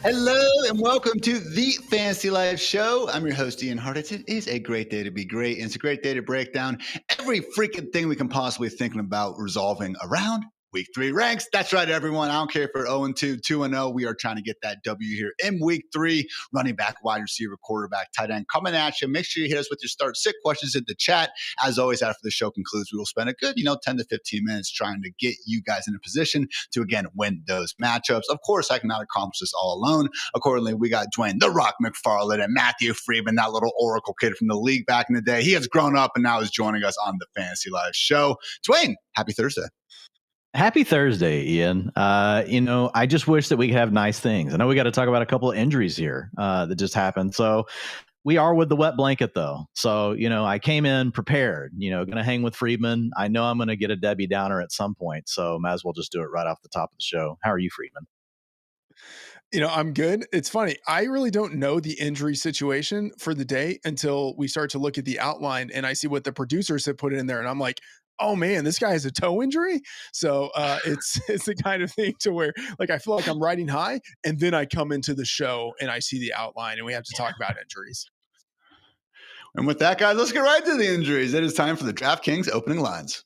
Hello and welcome to the Fantasy Life Show. I'm your host, Ian Hartitz. It is a great day to be great, and it's a great day to break down every freaking thing we can possibly think about resolving around Week 3 ranks. That's right, everyone. I don't care if we're 0-2, 2-0. We are trying to get that W here in Week 3. Running back, wide receiver, quarterback, tight end coming at you. Make sure you hit us with your start sit questions in the chat. As always, after the show concludes, we will spend a good, 10 to 15 minutes trying to get you guys in a position to, again, win those matchups. Of course, I cannot accomplish this all alone. Accordingly, we got Dwain, The Rock McFarland, and Matthew Freedman, that little oracle kid from the league back in the day. He has grown up and now is joining us on the Fantasy Life Show. Dwain, happy Thursday. Happy Thursday, Ian. I just wish that we could have nice things. I know we got to talk about a couple of injuries here that just happened. So we are with the wet blanket, though. So, I came in prepared, going to hang with Freedman. I know I'm going to get a Debbie Downer at some point. So might as well just do it right off the top of the show. How are you, Freedman? I'm good. It's funny. I really don't know the injury situation for the day until we start to look at the outline and I see what the producers have put in there. And I'm like, oh man, this guy has a toe injury. So it's the kind of thing to where I feel like I'm riding high and then I come into the show and I see the outline and we have to talk about injuries. And with that, guys, let's get right to the injuries. It is time for the DraftKings opening lines.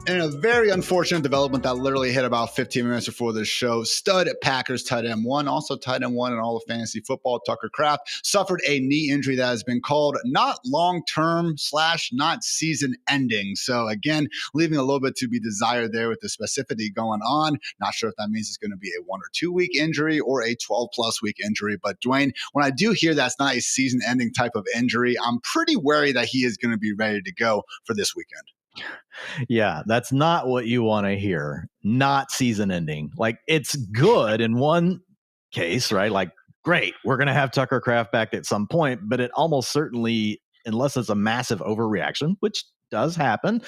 And a very unfortunate development that literally hit about 15 minutes before this show. Stud Packers tight end one, also tight end one in all of fantasy football, Tucker Kraft, suffered a knee injury that has been called not long-term / not season-ending. So again, leaving a little bit to be desired there with the specificity going on. Not sure if that means it's going to be a 1 or 2 week injury or a 12-plus week injury. But Dwain, when I do hear that's not a season-ending type of injury, I'm pretty wary that he is going to be ready to go for this weekend. Yeah, that's not what you want to hear. Not season ending. It's good in one case, right? Great, we're going to have Tucker Kraft back at some point, but it almost certainly, unless it's a massive overreaction, which does happen,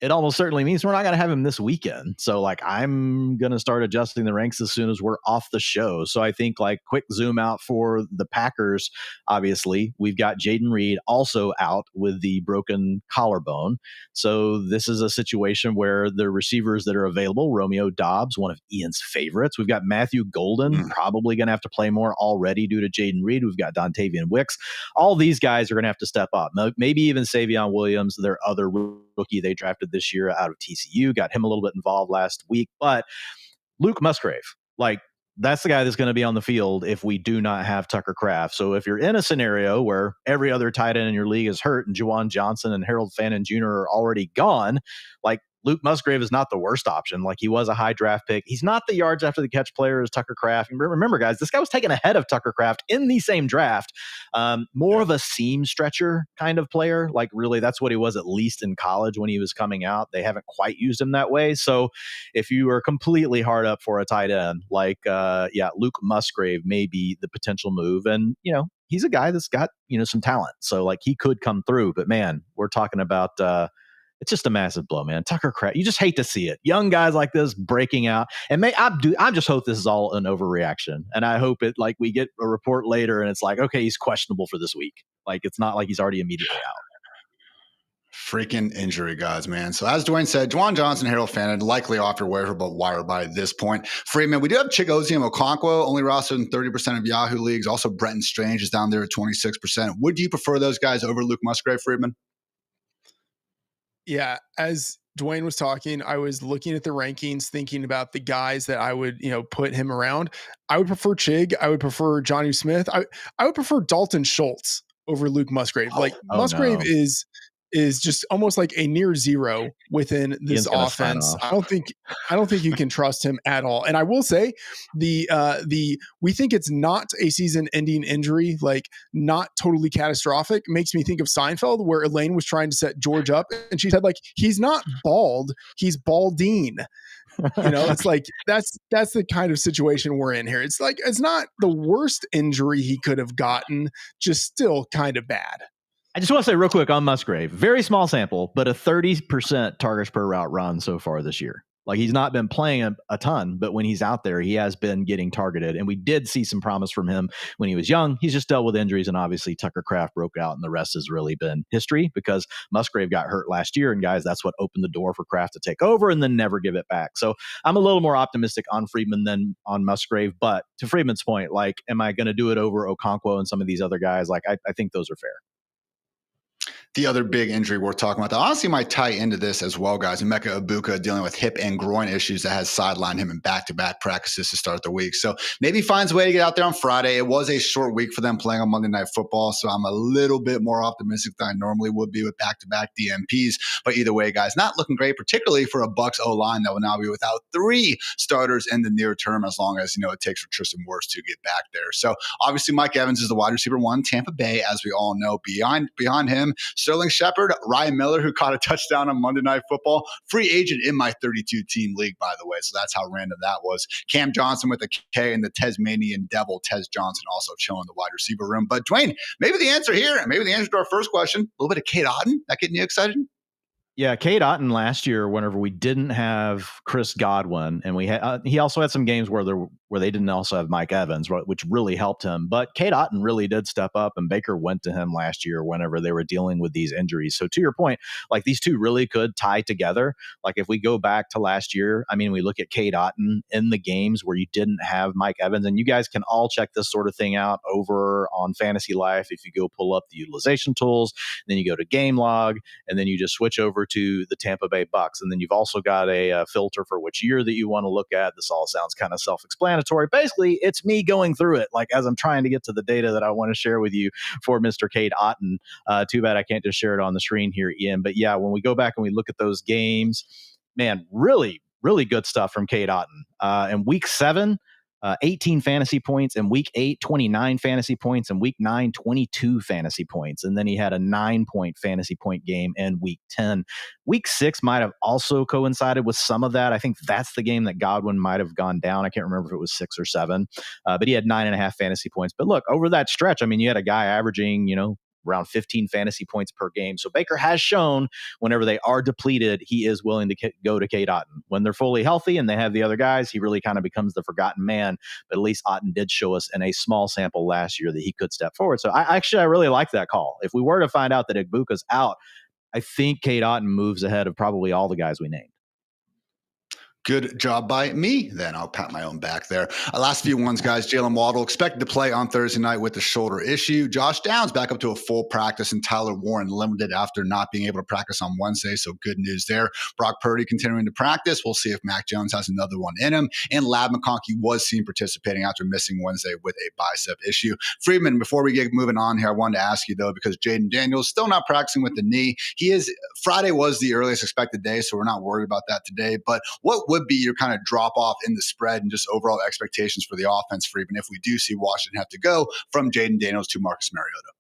it almost certainly means we're not going to have him this weekend. So I'm going to start adjusting the ranks as soon as we're off the show. So I think quick zoom out for the Packers. Obviously, we've got Jaden Reed also out with the broken collarbone. So this is a situation where the receivers that are available, Romeo Doubs, one of Ian's favorites. We've got Matthew Golden, probably going to have to play more already due to Jaden Reed. We've got Dontavian Wicks. All these guys are going to have to step up. Maybe even Savion Williams, their other rookie they drafted this year out of TCU, got him a little bit involved last week. But Luke Musgrave, that's the guy that's going to be on the field if we do not have Tucker Kraft. So if you're in a scenario where every other tight end in your league is hurt and Juwan Johnson and Harold Fannin Jr. are already gone, Luke Musgrave is not the worst option. He was a high draft pick. He's not the yards after the catch player as Tucker Kraft. And remember, guys, this guy was taken ahead of Tucker Kraft in the same draft. More of a seam stretcher kind of player. Really, that's what he was at least in college when he was coming out. They haven't quite used him that way. So if you are completely hard up for a tight end, Luke Musgrave may be the potential move. And, he's a guy that's got, some talent. So he could come through. But man, we're talking about it's just a massive blow, man. Tucker Kraft, you just hate to see it. Young guys like this breaking out. And I just hope this is all an overreaction. And I hope it we get a report later and it's okay, he's questionable for this week. It's not like he's already immediately out. Freaking injury, guys, man. So as Dwain said, Juwan Johnson, Harold Fannin, likely off your wire by this point. Freeman, we do have Chigozie Okonkwo, only rostered in 30% of Yahoo leagues. Also, Brenton Strange is down there at 26%. Would you prefer those guys over Luke Musgrave, Freeman? Yeah, as Dwain was talking, I was looking at the rankings, thinking about the guys that I would, put him around. I would prefer Chig. I would prefer Jonnu Smith. I would prefer Dalton Schultz over Luke Musgrave. Musgrave is just almost like a near zero within this offense. I don't think you can trust him at all. And I will say we think it's not a season-ending injury, not totally catastrophic. Makes me think of Seinfeld, where Elaine was trying to set George up, and she said he's not bald, he's balding. It's that's the kind of situation we're in here. It's it's not the worst injury he could have gotten, just still kind of bad. I just want to say real quick on Musgrave, very small sample, but a 30% targets per route run so far this year. Like, he's not been playing a ton, but when he's out there, he has been getting targeted. And we did see some promise from him when he was young. He's just dealt with injuries, and obviously Tucker Kraft broke out, and the rest has really been history because Musgrave got hurt last year. And guys, that's what opened the door for Kraft to take over and then never give it back. So I'm a little more optimistic on Freedman than on Musgrave. But to Freedman's point, like, am I going to do it over Okonkwo and some of these other guys? Like, I think those are fair. The other big injury we're talking about that honestly might tie into this as well, guys. Emeka Egbuka dealing with hip and groin issues that has sidelined him in back-to-back practices to start the week. So maybe finds a way to get out there on Friday. It was a short week for them playing on Monday Night Football, so I'm a little bit more optimistic than I normally would be with back-to-back DMPs. But either way, guys, not looking great, particularly for a Bucs O-line that will now be without 3 starters in the near term, as long as, it takes for Tristan Wirfs to get back there. So obviously Mike Evans is the wide receiver 1, Tampa Bay, as we all know. Behind him, Sterling Shepard, Ryan Miller, who caught a touchdown on Monday Night Football, free agent in my 32-team league, by the way. So that's how random that was. Cam Johnson with a K, and the Tasmanian Devil, Tez Johnson, also chilling the wide receiver room. But Dwain, maybe the answer here, and maybe the answer to our first question, a little bit of Cade Otton, that getting you excited? Yeah, Cade Otton last year, whenever we didn't have Chris Godwin, and we had, he also had some games where they didn't also have Mike Evans, which really helped him. But Cade Otton really did step up, and Baker went to him last year whenever they were dealing with these injuries. So to your point, like, these two really could tie together. Like, if we go back to last year, I mean, we look at Cade Otton in the games where you didn't have Mike Evans, and you guys can all check this sort of thing out over on Fantasy Life. If you go pull up the utilization tools, then you go to game log, and then you just switch over to the Tampa Bay Bucks. And then you've also got a filter for which year that you want to look at. This all sounds kind of self-explanatory. Basically, it's me going through it, like, as I'm trying to get to the data that I want to share with you for Mr. Cade Otton. Too bad I can't just share it on the screen here, Ian. But yeah, when we go back and we look at those games, man, really, really good stuff from Cade Otton. In week 7, 18 fantasy points. In week 8, 29 fantasy points. In week 9, 22 fantasy points. And then he had a 9-point fantasy point game in week 10. Week 6 might have also coincided with some of that. I think that's the game that Godwin might have gone down. I can't remember if it was 6 or 7, but he had 9.5 fantasy points. But look, over that stretch, I mean, you had a guy averaging, around 15 fantasy points per game. So Baker has shown whenever they are depleted, he is willing to go to Cade Otton. When they're fully healthy and they have the other guys, he really kind of becomes the forgotten man. But at least Otton did show us in a small sample last year that he could step forward. So I really like that call. If we were to find out that Egbuka's out, I think Cade Otton moves ahead of probably all the guys we named. Good job by me. Then I'll pat my own back there. Last few ones, guys. Jalen Waddle expected to play on Thursday night with the shoulder issue. Josh Downs back up to a full practice, and Tyler Warren limited after not being able to practice on Wednesday. So good news there. Brock Purdy continuing to practice. We'll see if Mac Jones has another one in him. And Ladd McConkey was seen participating after missing Wednesday with a bicep issue. Freedman, before we get moving on here, I wanted to ask you, though, because Jaden Daniels still not practicing with the knee. Friday was the earliest expected day, so we're not worried about that today. But what would be your kind of drop off in the spread and just overall expectations for the offense, Freedman, if we do see Washington have to go from Jaden Daniels to Marcus Mariota?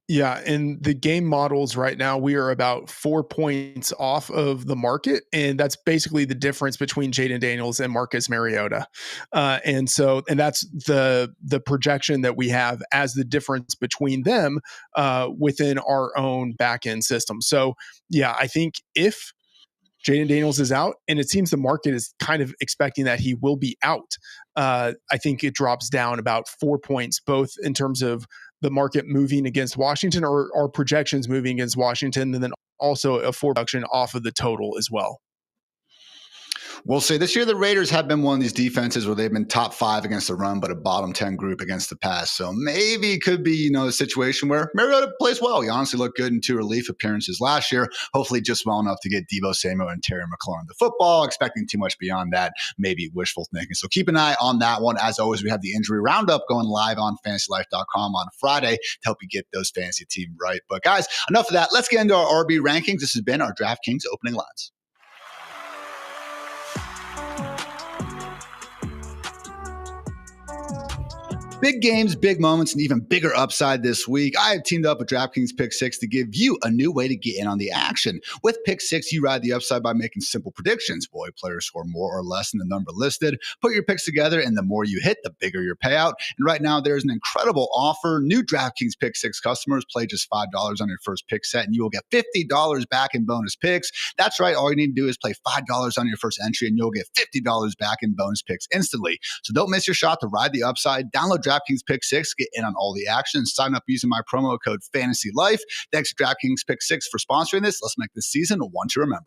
Yeah, in the game models right now, we are about 4 points off of the market, and that's basically the difference between Jaden Daniels and Marcus Mariota. And that's the projection that we have as the difference between them within our own back end system. So yeah, I think if Jaden Daniels is out, and it seems the market is kind of expecting that he will be out, I think it drops down about 4 points, both in terms of the market moving against Washington or our projections moving against Washington, and then also a 4 reduction off of the total as well. We'll say this year the Raiders have been one of these defenses where they've been top 5 against the run, but a bottom 10 group against the pass. So maybe it could be, a situation where Mariota plays well. He honestly looked good in 2 relief appearances last year. Hopefully just well enough to get Deebo Samuel and Terry McLaurin the football. Expecting too much beyond that, maybe wishful thinking. So keep an eye on that one. As always, we have the injury roundup going live on fantasylife.com on Friday to help you get those fantasy team right. But guys, enough of that. Let's get into our RB rankings. This has been our DraftKings opening lines. Big games, big moments, and even bigger upside this week. I have teamed up with DraftKings Pick Six to give you a new way to get in on the action. With Pick Six, you ride the upside by making simple predictions. Will a player score more or less than the number listed? Put your picks together, and the more you hit, the bigger your payout. And right now, there's an incredible offer. New DraftKings Pick Six customers play just $5 on your first pick set, and you will get $50 back in bonus picks. That's right. All you need to do is play $5 on your first entry, and you'll get $50 back in bonus picks instantly. So don't miss your shot to ride the upside. Download DraftKings Pick Six, get in on all the action, sign up using my promo code FANTASYLIFE. Thanks to DraftKings Pick Six for sponsoring this. Let's make this season one to remember.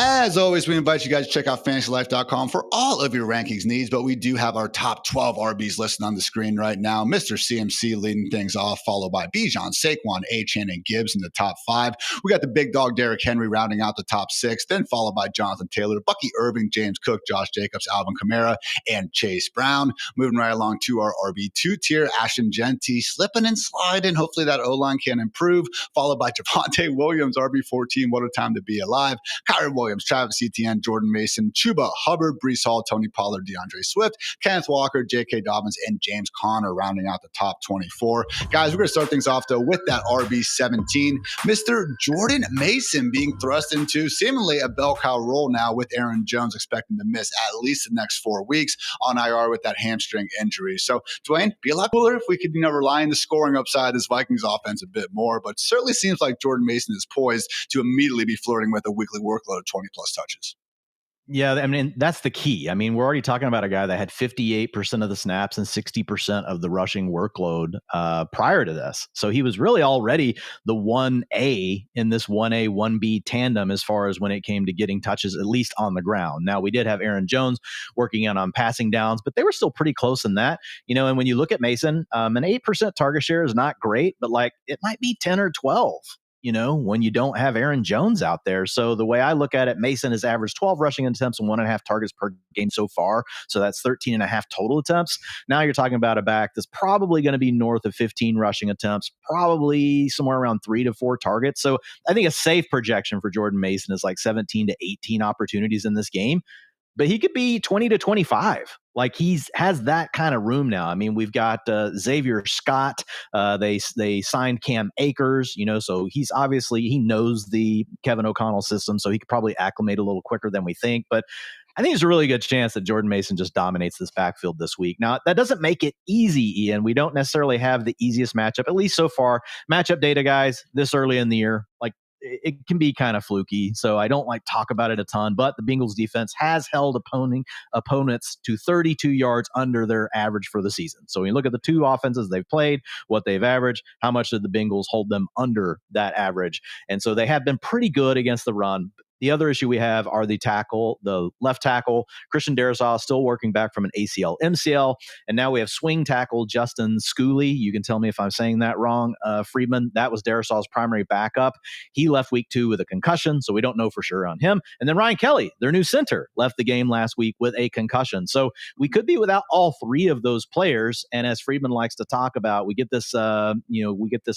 As always, we invite you guys to check out fantasylife.com for all of your rankings needs, but we do have our top 12 RBs listed on the screen right now. Mr. CMC leading things off, followed by Bijan, Saquon, Achane, and Gibbs in the top 5. We got the big dog Derrick Henry rounding out the top 6, then followed by Jonathan Taylor, Bucky Irving, James Cook, Josh Jacobs, Alvin Kamara, and Chase Brown. Moving right along to our RB2 tier, Ashton Genty slipping and sliding. Hopefully that O-line can improve, followed by Javonte Williams, RB14. What a time to be alive. Kyron Williams, Travis Etienne, Jordan Mason, Chuba Hubbard, Breece Hall, Tony Pollard, DeAndre Swift, Kenneth Walker, J.K. Dobbins, and James Conner rounding out the top 24. Guys, we're going to start things off, though, with that RB17. Mr. Jordan Mason being thrust into seemingly a bell cow role now, with Aaron Jones expecting to miss at least the next 4 weeks on IR with that hamstring injury. So, Dwain, be a lot cooler if we could, rely on the scoring upside this Vikings offense a bit more, but certainly seems like Jordan Mason is poised to immediately be flirting with a weekly workload of 20-plus touches. Yeah, I mean, that's the key. I mean, we're already talking about a guy that had 58% of the snaps and 60% of the rushing workload prior to this. So he was really already the 1A in this 1A, 1B tandem as far as when it came to getting touches, at least on the ground. Now, we did have Aaron Jones working on passing downs, but they were still pretty close in that. And when you look at Mason, an 8% target share is not great, but it might be 10 or 12. When you don't have Aaron Jones out there. So the way I look at it, Mason has averaged 12 rushing attempts and 1.5 targets per game so far. So that's 13.5 total attempts. Now you're talking about a back that's probably going to be north of 15 rushing attempts, probably somewhere around 3 to 4 targets. So I think a safe projection for Jordan Mason is 17 to 18 opportunities in this game. But he could be 20 to 25. Has that kind of room now. I mean, we've got Xavier Scott. They signed Cam Akers, so he knows the Kevin O'Connell system, so he could probably acclimate a little quicker than we think. But I think there's a really good chance that Jordan Mason just dominates this backfield this week. Now, that doesn't make it easy, Ian. We don't necessarily have the easiest matchup, at least so far. Matchup data, guys, this early in the year, it can be kind of fluky, so I don't talk about it a ton, but the Bengals defense has held opponents to 32 yards under their average for the season. So when you look at the two offenses they've played, what they've averaged, how much did the Bengals hold them under that average? And so they have been pretty good against the run. The other issue we have are the left tackle, Christian Darrisaw, still working back from an ACL, MCL. And now we have swing tackle, Justin Schooley. You can tell me if I'm saying that wrong. Freedman, that was Darrisaw's primary backup. He left week 2 with a concussion, so we don't know for sure on him. And then Ryan Kelly, their new center, left the game last week with a concussion. So we could be without all 3 of those players. And as Freedman likes to talk about, we get this,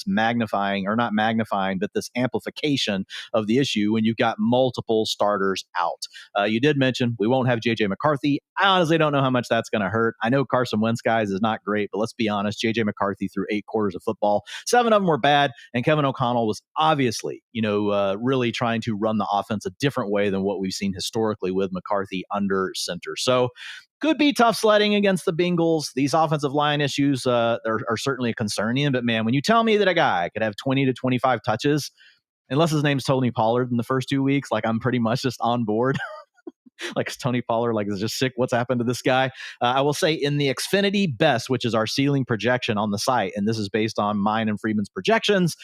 magnifying, or not magnifying, but this amplification of the issue when you've got multiple starters out. You did mention we won't have J.J. McCarthy. I honestly don't know how much that's going to hurt. I know Carson Wentz, guys, is not great, but let's be honest, J.J. McCarthy threw 8 quarters of football. 7 of them were bad, and Kevin O'Connell was obviously, really trying to run the offense a different way than what we've seen historically with McCarthy under center. So could be tough sledding against the Bengals. These offensive line issues are certainly a concern, Ian, but man, when you tell me that a guy could have 20 to 25 touches, unless his name's Tony Pollard in the first 2 weeks, I'm pretty much just on board. Is Tony Pollard is just sick? What's happened to this guy? I will say in the Xfinity Best, which is our ceiling projection on the site, and this is based on mine and Freeman's projections,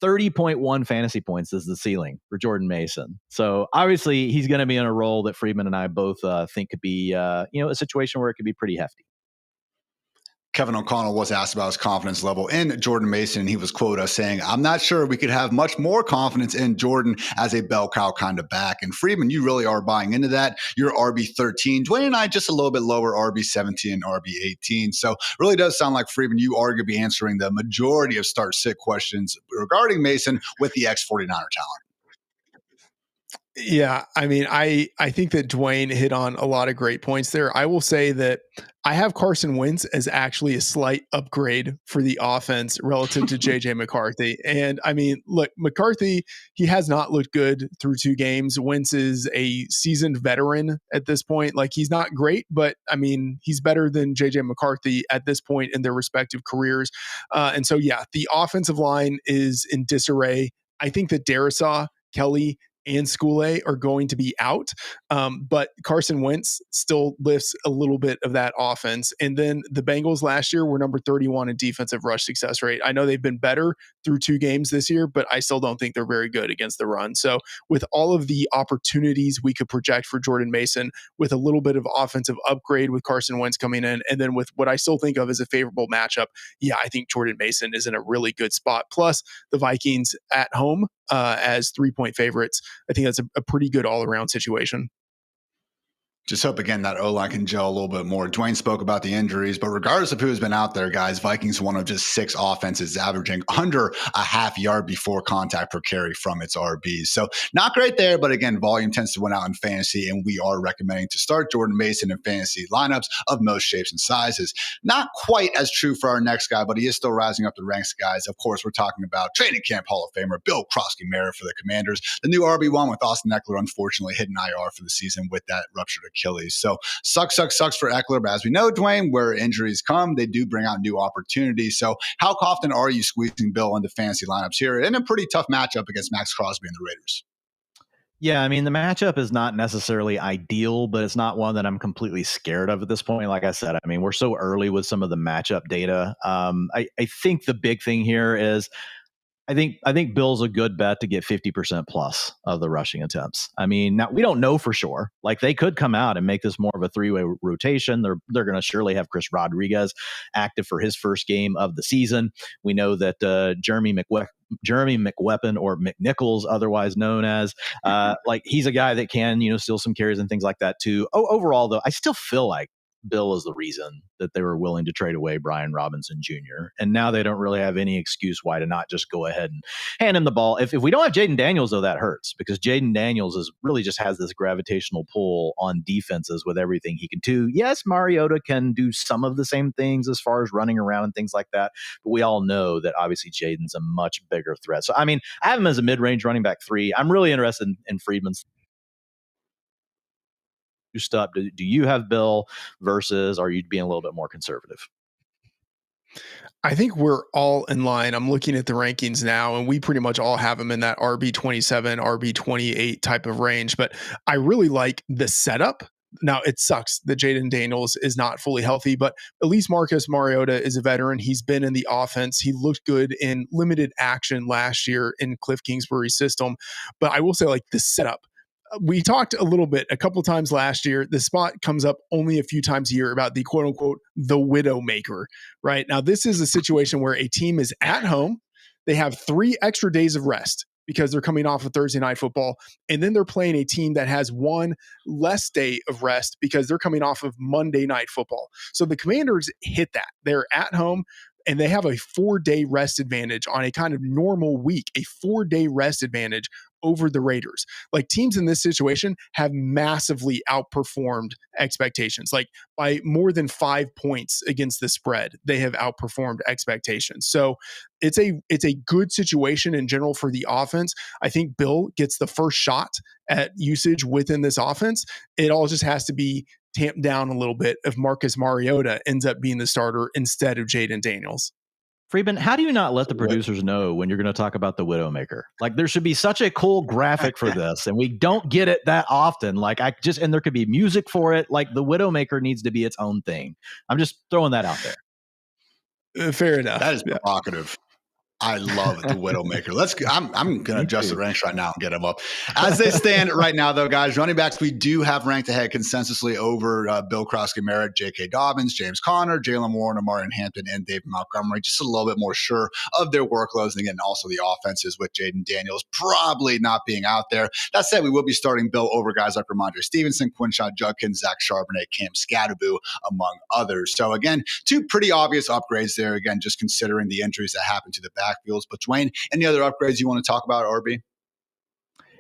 30.1 fantasy points is the ceiling for Jordan Mason. So obviously he's going to be in a role that Freeman and I both think could be, a situation where it could be pretty hefty. Kevin O'Connell was asked about his confidence level in Jordan Mason, and he was quoted saying, "I'm not sure we could have much more confidence in Jordan as a bell cow kind of back." And Freeman, you really are buying into that. You're RB13. Dwain and I just a little bit lower, RB17 and RB18. So really does sound like, Freeman, you are going to be answering the majority of start-sit questions regarding Mason with the ex-49er talent. Yeah, I mean, I think that Dwain hit on a lot of great points there. I will say that I have Carson Wentz as actually a slight upgrade for the offense relative to JJ McCarthy. And I mean, look, McCarthy, he has not looked good through 2 games. Wentz is a seasoned veteran at this point. Like, he's not great, but I mean, he's better than JJ McCarthy at this point in their respective careers. And so, yeah, the offensive line is in disarray. I think that Darisaw, Kelly, and Skule are going to be out. But Carson Wentz still lifts a little bit of that offense. And then the Bengals last year were number 31 in defensive rush success rate. I know they've been better through 2 games this year, but I still don't think they're very good against the run. So with all of the opportunities we could project for Jordan Mason, with a little bit of offensive upgrade with Carson Wentz coming in, and then with what I still think of as a favorable matchup, yeah, I think Jordan Mason is in a really good spot. Plus the Vikings at home as 3-point favorites. I think that's a pretty good all-around situation. Just hope, again, that O-line can gel a little bit more. Dwain spoke about the injuries, but regardless of who's been out there, guys, Vikings one of just 6 offenses averaging under a half yard before contact per carry from its RBs. So not great there, but again, volume tends to win out in fantasy, and we are recommending to start Jordan Mason in fantasy lineups of most shapes and sizes. Not quite as true for our next guy, but he is still rising up the ranks, guys. Of course, we're talking about training camp Hall of Famer Bill Krosky-Merritt for the Commanders. The new RB1 with Austin Eckler, unfortunately, hitting IR for the season with that ruptured Achilles. So sucks for Eckler. But as we know, Dwain, where injuries come, they do bring out new opportunities. So how often are you squeezing Bill into fantasy lineups here in a pretty tough matchup against Max Crosby and the Raiders? Yeah, I mean, the matchup is not necessarily ideal, but it's not one that I'm completely scared of at this point. Like I said, I mean, we're so early with some of the matchup data. I think the big thing here is I think Bill's a good bet to get 50% plus of the rushing attempts. I mean, now we don't know for sure. Like, they could come out and make this more of a 3-way rotation. They're going to surely have Chris Rodriguez active for his first game of the season. We know that Jeremy McWeapon, or McNichols, otherwise known as, like, he's a guy that can, steal some carries and things like that too. Overall, though, I still feel like Bill is the reason that they were willing to trade away Brian Robinson Jr. And now they don't really have any excuse why to not just go ahead and hand him the ball. If we don't have Jaden Daniels, though, that hurts, because Jaden Daniels really just has this gravitational pull on defenses with everything he can do. Yes, Mariota can do some of the same things as far as running around and things like that, but we all know that obviously Jaden's a much bigger threat. So, I mean, I have him as a mid-range running back 3. I'm really interested in Freedman's up. Do you have Bill versus are you being a little bit more conservative? I think we're all in line. I'm looking at the rankings now, and we pretty much all have them in that RB27, RB28 type of range. But I really like the setup. Now, it sucks that Jaden Daniels is not fully healthy, but at least Marcus Mariota is a veteran. He's been in the offense. He looked good in limited action last year in Cliff Kingsbury's system. But I will say, like, the setup. We talked a little bit a couple times last year. The spot comes up only a few times a year about the quote unquote the widow maker, right? Now, this is a situation where a team is at home. They have 3 extra days of rest because they're coming off of Thursday Night Football. And then they're playing a team that has 1 less day of rest because they're coming off of Monday Night Football. So the Commanders hit that. They're at home, and they have a 4-day rest advantage on a kind of normal week, a 4-day rest advantage over the Raiders. Like, teams in this situation have massively outperformed expectations, like by more than 5 points against the spread. They have outperformed expectations. So it's a good situation in general for the offense. I think Bill gets the first shot at usage within this offense. It all just has to be tamped down a little bit if Marcus Mariota ends up being the starter instead of Jaden Daniels. Freedman, how do you not let the producers know when you're going to talk about the Widowmaker? Like, there should be such a cool graphic for this, and we don't get it that often. Like, and there could be music for it. Like, the Widowmaker needs to be its own thing. I'm just throwing that out there. Fair enough. That is provocative. I love the Widowmaker. I'm going to adjust the ranks right now and get them up. As they stand right now, though, guys, running backs, we do have ranked ahead consensusly over Bill Krosky-Merritt, J.K. Dobbins, James Conner, Jalen Warren, Amarian Hampton, and David Montgomery. Just a little bit more sure of their workloads. And again, also the offenses with Jaden Daniels probably not being out there. That said, we will be starting Bill over guys like Ramondre Stevenson, Quinshon Judkins, Zach Charbonnet, Cam Scatterboo, among others. So again, 2 pretty obvious upgrades there. Again, just considering the injuries that happened to the backfields. But Dwain, any other upgrades you want to talk about, RB?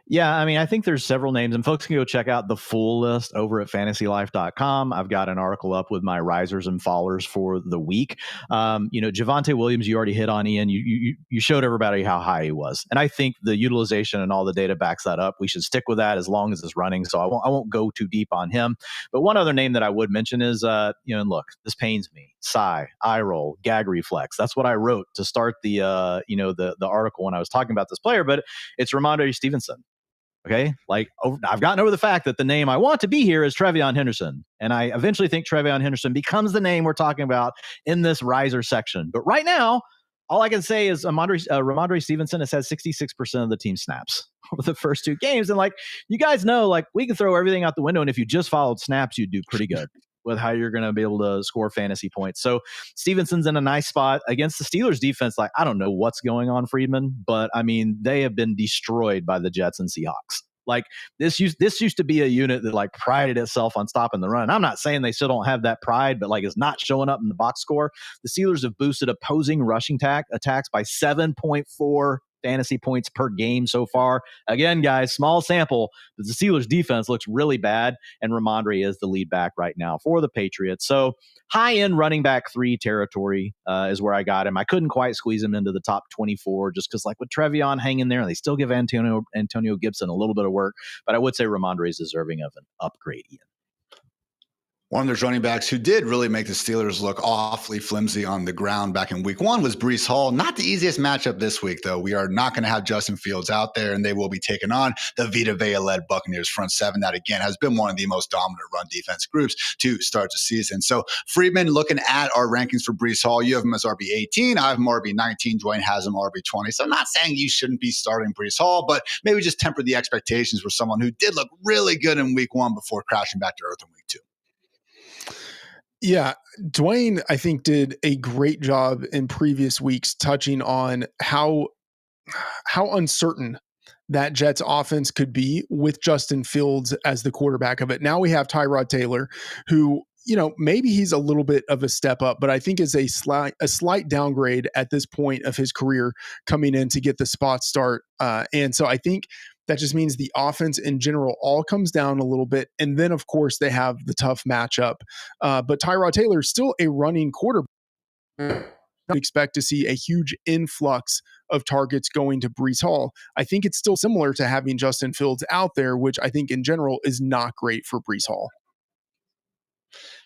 Yeah, I mean, I think there's several names, and folks can go check out the full list over at fantasylife.com. I've got an article up with my risers and fallers for the week. Javonte Williams, you already hit on, Ian. You showed everybody how high he was, and I think the utilization and all the data backs that up. We should stick with that as long as it's running. So I won't go too deep on him. But one other name that I would mention is, and look, this pains me. Sigh, eye roll, gag reflex. That's what I wrote to start the article when I was talking about this player. But it's Ramondre Stevenson. Okay, I've gotten over the fact that the name I want to be here is Trevion Henderson, and I eventually think Trevion Henderson becomes the name we're talking about in this riser section. But right now, all I can say is Ramondre Stevenson has had 66% of the team snaps over the first two games, and you guys know, we can throw everything out the window, and if you just followed snaps, you'd do pretty good with how you're going to be able to score fantasy points. So Stevenson's in a nice spot against the Steelers defense. I don't know what's going on, Freedman, but I mean, they have been destroyed by the Jets and Seahawks. This used to be a unit that prided itself on stopping the run. I'm not saying they still don't have that pride, but it's not showing up in the box score. The Steelers have boosted opposing rushing attacks by 7.4 fantasy points per game so far. Again, guys, small sample, but the Steelers defense looks really bad, and Ramondre is the lead back right now for the Patriots. So high-end running back 3 territory is where I got him. I couldn't quite squeeze him into the top 24 just because with Trevion hanging there, and they still give Antonio Gibson a little bit of work, but I would say Ramondre is deserving of an upgrade, Ian. One of those running backs who did really make the Steelers look awfully flimsy on the ground back in week 1 was Breece Hall. Not the easiest matchup this week, though. We are not going to have Justin Fields out there, and they will be taking on the Vita Vea-led Buccaneers front seven. That, again, has been one of the most dominant run defense groups to start the season. So, Freedman, looking at our rankings for Breece Hall, you have him as RB18. I have him RB19. Dwain has him RB20. So, I'm not saying you shouldn't be starting Breece Hall, but maybe just temper the expectations for someone who did look really good in week 1 before crashing back to earth in week 2. Yeah, Dwain, I think, did a great job in previous weeks touching on how uncertain that Jets offense could be with Justin Fields as the quarterback of it. Now we have Tyrod Taylor, who, maybe he's a little bit of a step up, but I think is a slight downgrade at this point of his career coming in to get the spot start. And so I think that just means the offense in general all comes down a little bit. And then, of course, they have the tough matchup. But Tyrod Taylor is still a running quarterback. Expect to see a huge influx of targets going to Breece Hall. I think it's still similar to having Justin Fields out there, which I think in general is not great for Breece Hall.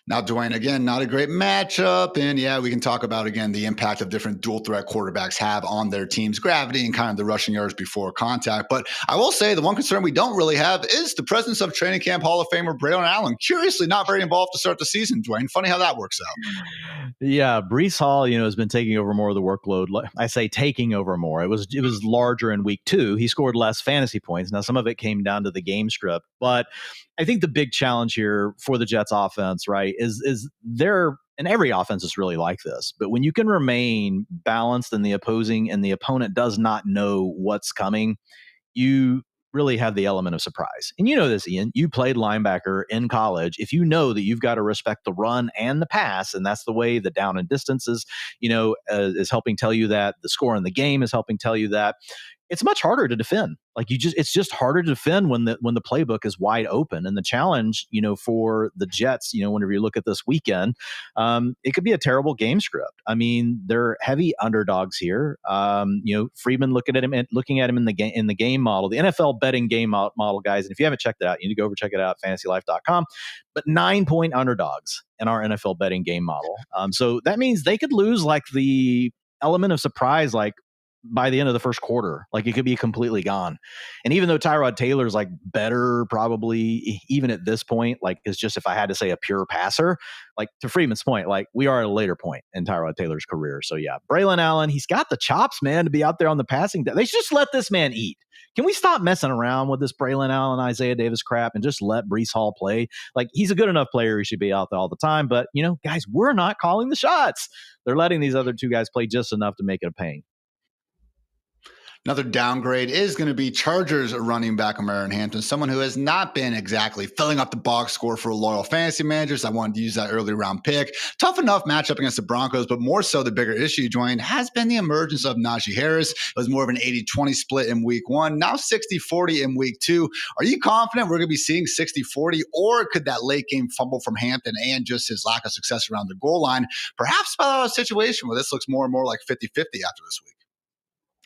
Now, Dwain, again, not a great matchup. And yeah, we can talk about, again, the impact of different dual threat quarterbacks have on their team's gravity and kind of the rushing yards before contact. But I will say the one concern we don't really have is the presence of training camp Hall of Famer Braylon Allen. Curiously, not very involved to start the season, Dwain. Funny how that works out. Yeah, Breece Hall, has been taking over more of the workload. I say taking over more. It was larger in week 2. He scored less fantasy points. Now, some of it came down to the game script, but I think the big challenge here for the Jets offense, right, is they're, and every offense is really like this, but when you can remain balanced and the opponent does not know what's coming, you really have the element of surprise. And you know this, Ian, you played linebacker in college. If you know that you've got to respect the run and the pass, and that's the way the down and distance is helping tell you that, the score in the game is helping tell you that, it's much harder to defend. It's just harder to defend when the playbook is wide open. And the challenge, for the Jets, whenever you look at this weekend, it could be a terrible game script. I mean, they're heavy underdogs here. Freedman looking at him in the game model, the NFL betting game model, guys. And if you haven't checked it out, you need to go over check it out, fantasylife.com. But 9-point underdogs in our NFL betting game model. So that means they could lose the element of surprise, by the end of the first quarter. It could be completely gone. And even though Tyrod Taylor's better probably even at this point, it's just, if I had to say a pure passer, to Freeman's point, we are at a later point in Tyrod Taylor's career. So yeah, Braylon Allen, he's got the chops, man, to be out there on the passing. They should just let this man eat. Can we stop messing around with this Braylon Allen, Isaiah Davis crap and just let Breece Hall play? He's a good enough player. He should be out there all the time. But, guys, we're not calling the shots. They're letting these other two guys play just enough to make it a pain. Another downgrade is going to be Chargers running back Omarion Hampton, someone who has not been exactly filling up the box score for loyal fantasy managers. I wanted to use that early round pick. Tough enough matchup against the Broncos, but more so the bigger issue, Dwain, has been the emergence of Najee Harris. It was more of an 80-20 split in week 1, now 60-40 in week 2. Are you confident we're going to be seeing 60-40, or could that late game fumble from Hampton and just his lack of success around the goal line perhaps spell out a situation where this looks more and more like 50-50 after this week?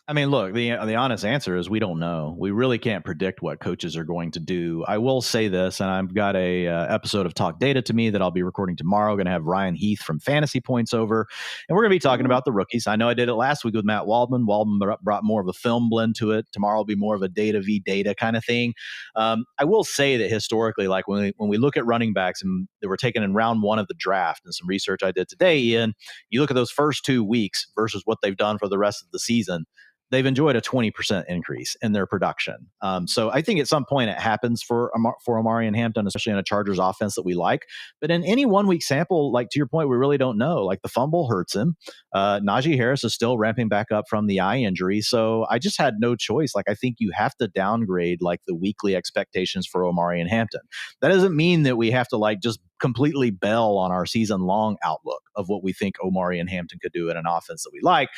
I mean, look, the honest answer is we don't know. We really can't predict what coaches are going to do. I will say this, and I've got a episode of Talk Data to Me that I'll be recording tomorrow. Going to have Ryan Heath from Fantasy Points over, and we're going to be talking about the rookies. I know I did it last week with Matt Waldman. Waldman brought more of a film blend to it. Tomorrow will be more of a data v data kind of thing. I will say that historically, like when we look at running backs and they were taken in round 1 of the draft, and some research I did today, Ian, you look at those first 2 weeks versus what they've done for the rest of the season. They've enjoyed a 20% increase in their production. So I think at some point it happens for Omarion Hampton, especially in a Chargers offense that we like. But in any 1 week sample, like to your point, we really don't know. Like the fumble hurts him. Najee Harris is still ramping back up from the eye injury. So I just had no choice. Like I think you have to downgrade like the weekly expectations for Omarion Hampton. That doesn't mean that we have to like just completely bail on our season long outlook of what we think Omarion Hampton could do in an offense that we like.